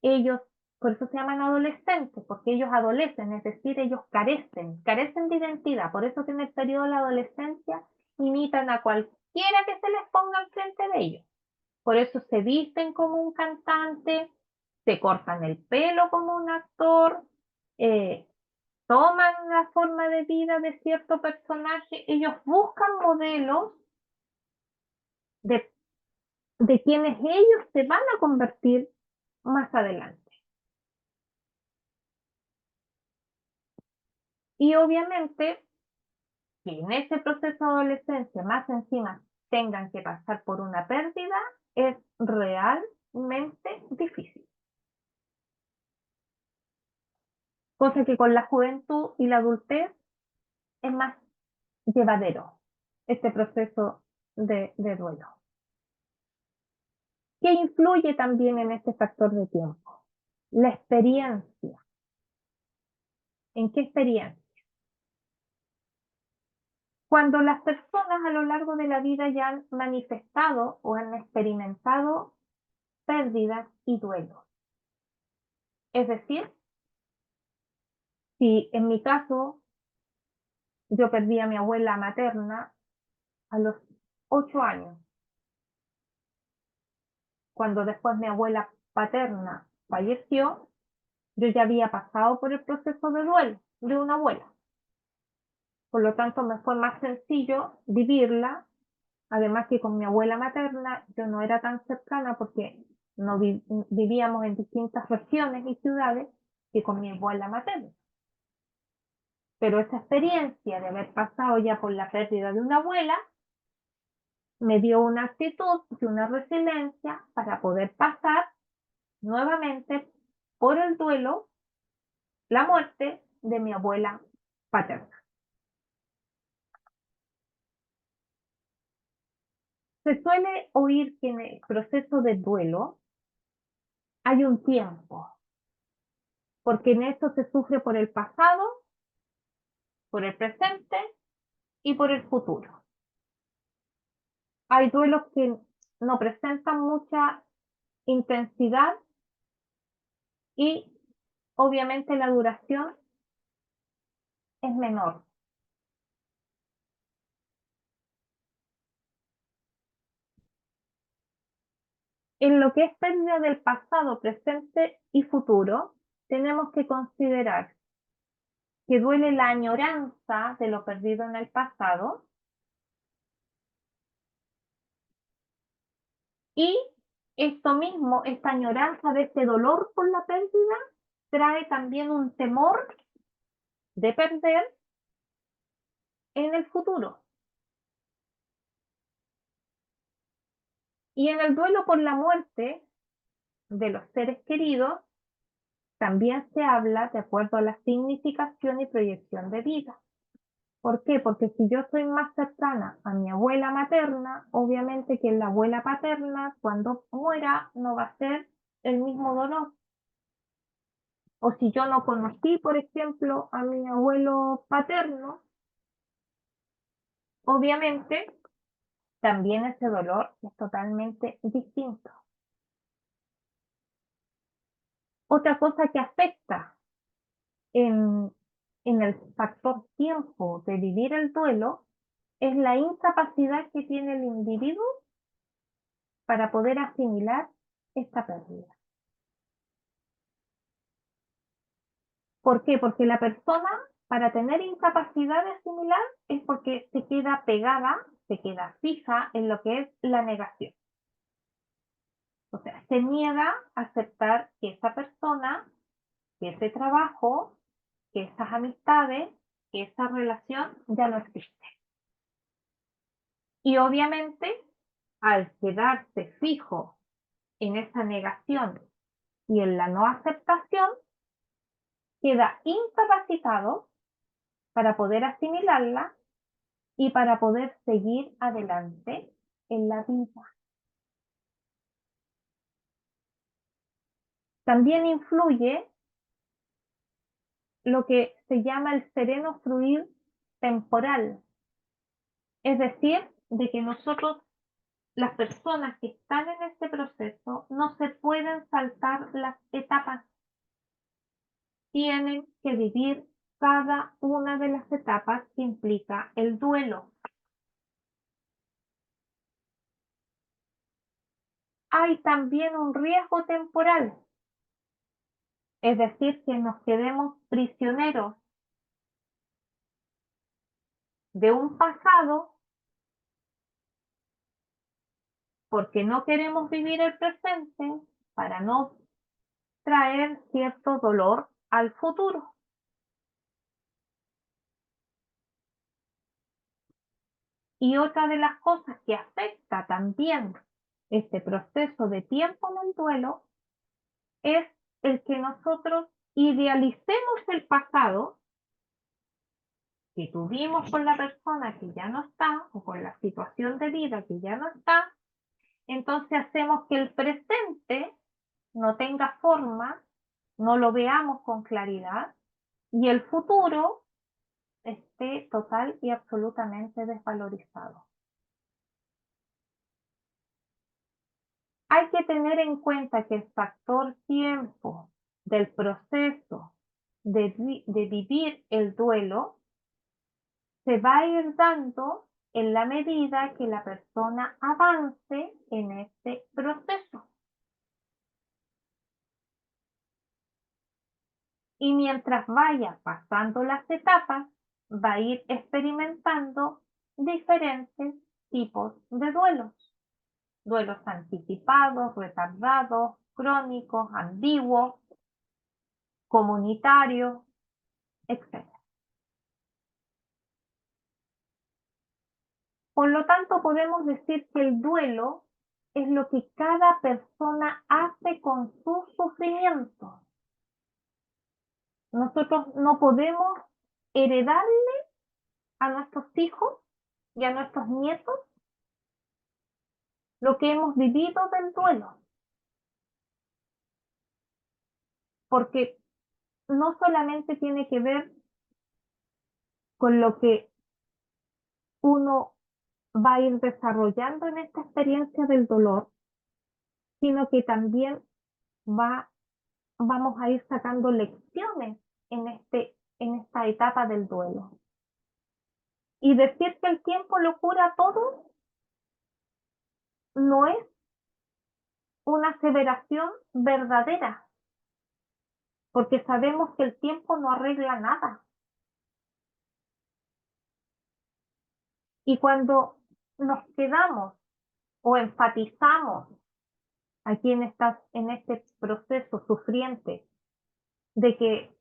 ellos por eso se llaman adolescentes, porque ellos adolecen, es decir, ellos carecen de identidad. Por eso que en el periodo de la adolescencia imitan a cualquiera que se les ponga enfrente de ellos. Por eso se visten como un cantante, se cortan el pelo como un actor, toman la forma de vida de cierto personaje. Ellos buscan modelos de, de quienes ellos se van a convertir más adelante. Y obviamente, si en ese proceso de adolescencia más encima tengan que pasar por una pérdida, es realmente difícil. Cosa que con la juventud y la adultez es más llevadero este proceso de duelo. ¿Qué influye también en este factor de tiempo? La experiencia. ¿En qué experiencia? Cuando las personas a lo largo de la vida ya han manifestado o han experimentado pérdidas y duelos. Es decir, si en mi caso yo perdí a mi abuela materna a los 8 años, cuando después mi abuela paterna falleció, yo ya había pasado por el proceso de duelo de una abuela. Por lo tanto, me fue más sencillo vivirla. Además que con mi abuela materna yo no era tan cercana porque no vivíamos en distintas regiones y ciudades que con mi abuela materna. Pero esa experiencia de haber pasado ya por la pérdida de una abuela me dio una actitud y una resiliencia para poder pasar nuevamente por el duelo, la muerte de mi abuela paterna. Se suele oír que en el proceso de duelo hay un tiempo, porque en esto se sufre por el pasado, por el presente y por el futuro. Hay duelos que no presentan mucha intensidad y obviamente la duración es menor. En lo que es pérdida del pasado, presente y futuro, tenemos que considerar que duele la añoranza de lo perdido en el pasado y esto mismo, esta añoranza de este dolor por la pérdida, trae también un temor de perder en el futuro. Y en el duelo por la muerte de los seres queridos, también se habla de acuerdo a la significación y proyección de vida. ¿Por qué? Porque si yo soy más cercana a mi abuela materna, obviamente que la abuela paterna, cuando muera, no va a ser el mismo dolor. O si yo no conocí, por ejemplo, a mi abuelo paterno, obviamente también ese dolor es totalmente distinto. Otra cosa que afecta en, en el factor tiempo de vivir el duelo es la incapacidad que tiene el individuo para poder asimilar esta pérdida. ¿Por qué? Porque la persona, para tener incapacidad de asimilar, es porque se queda pegada, se queda fija en lo que es la negación. O sea, se niega a aceptar que esa persona, que ese trabajo, que esas amistades, que esa relación ya no existe. Y obviamente, al quedarse fijo en esa negación y en la no aceptación, queda incapacitado para poder asimilarla y para poder seguir adelante en la vida. También influye lo que se llama el sereno fluir temporal, es decir, de que nosotros, las personas que están en este proceso, no se pueden saltar las etapas, tienen que vivir cada una de las etapas que implica el duelo. Hay también un riesgo temporal, es decir, que nos quedemos prisioneros de un pasado porque no queremos vivir el presente para no traer cierto dolor al futuro. Y otra de las cosas que afecta también este proceso de tiempo en el duelo es el que nosotros idealicemos el pasado que tuvimos con la persona que ya no está o con la situación de vida que ya no está. Entonces hacemos que el presente no tenga forma, no lo veamos con claridad y el futuro esté total y absolutamente desvalorizado. Hay que tener en cuenta que el factor tiempo del proceso de vivir el duelo se va a ir dando en la medida que la persona avance en este proceso. Y mientras vaya pasando las etapas, va a ir experimentando diferentes tipos de duelos. Duelos anticipados, retardados, crónicos, ambiguos, comunitarios, etc. Por lo tanto, podemos decir que el duelo es lo que cada persona hace con su sufrimiento. Nosotros no podemos heredarle a nuestros hijos y a nuestros nietos lo que hemos vivido del duelo, porque no solamente tiene que ver con lo que uno va a ir desarrollando en esta experiencia del dolor, sino que también vamos a ir sacando lecciones en esta etapa del duelo. Y decir que el tiempo lo cura todo no es una aseveración verdadera, porque sabemos que el tiempo no arregla nada. Y cuando nos quedamos o enfatizamos a quien está en este proceso sufriente de que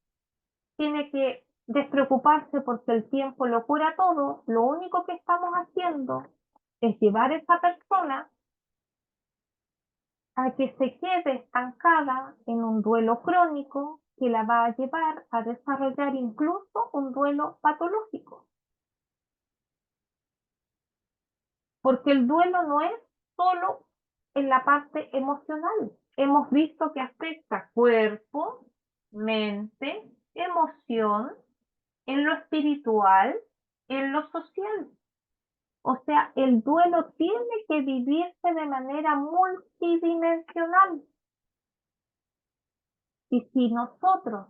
tiene que despreocuparse porque el tiempo lo cura todo, lo único que estamos haciendo es llevar a esa persona a que se quede estancada en un duelo crónico que la va a llevar a desarrollar incluso un duelo patológico. Porque el duelo no es solo en la parte emocional. Hemos visto que afecta cuerpo, mente, emoción, en lo espiritual, en lo social. O sea, el duelo tiene que vivirse de manera multidimensional. Y si nosotros,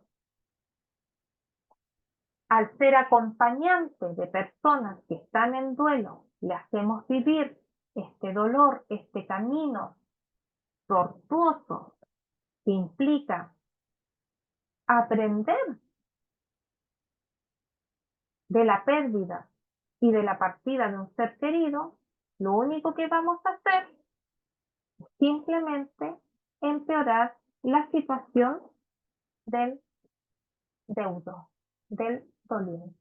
al ser acompañantes de personas que están en duelo, le hacemos vivir este dolor, este camino tortuoso que implica aprender de la pérdida y de la partida de un ser querido, lo único que vamos a hacer es simplemente empeorar la situación del deudo, del doliente.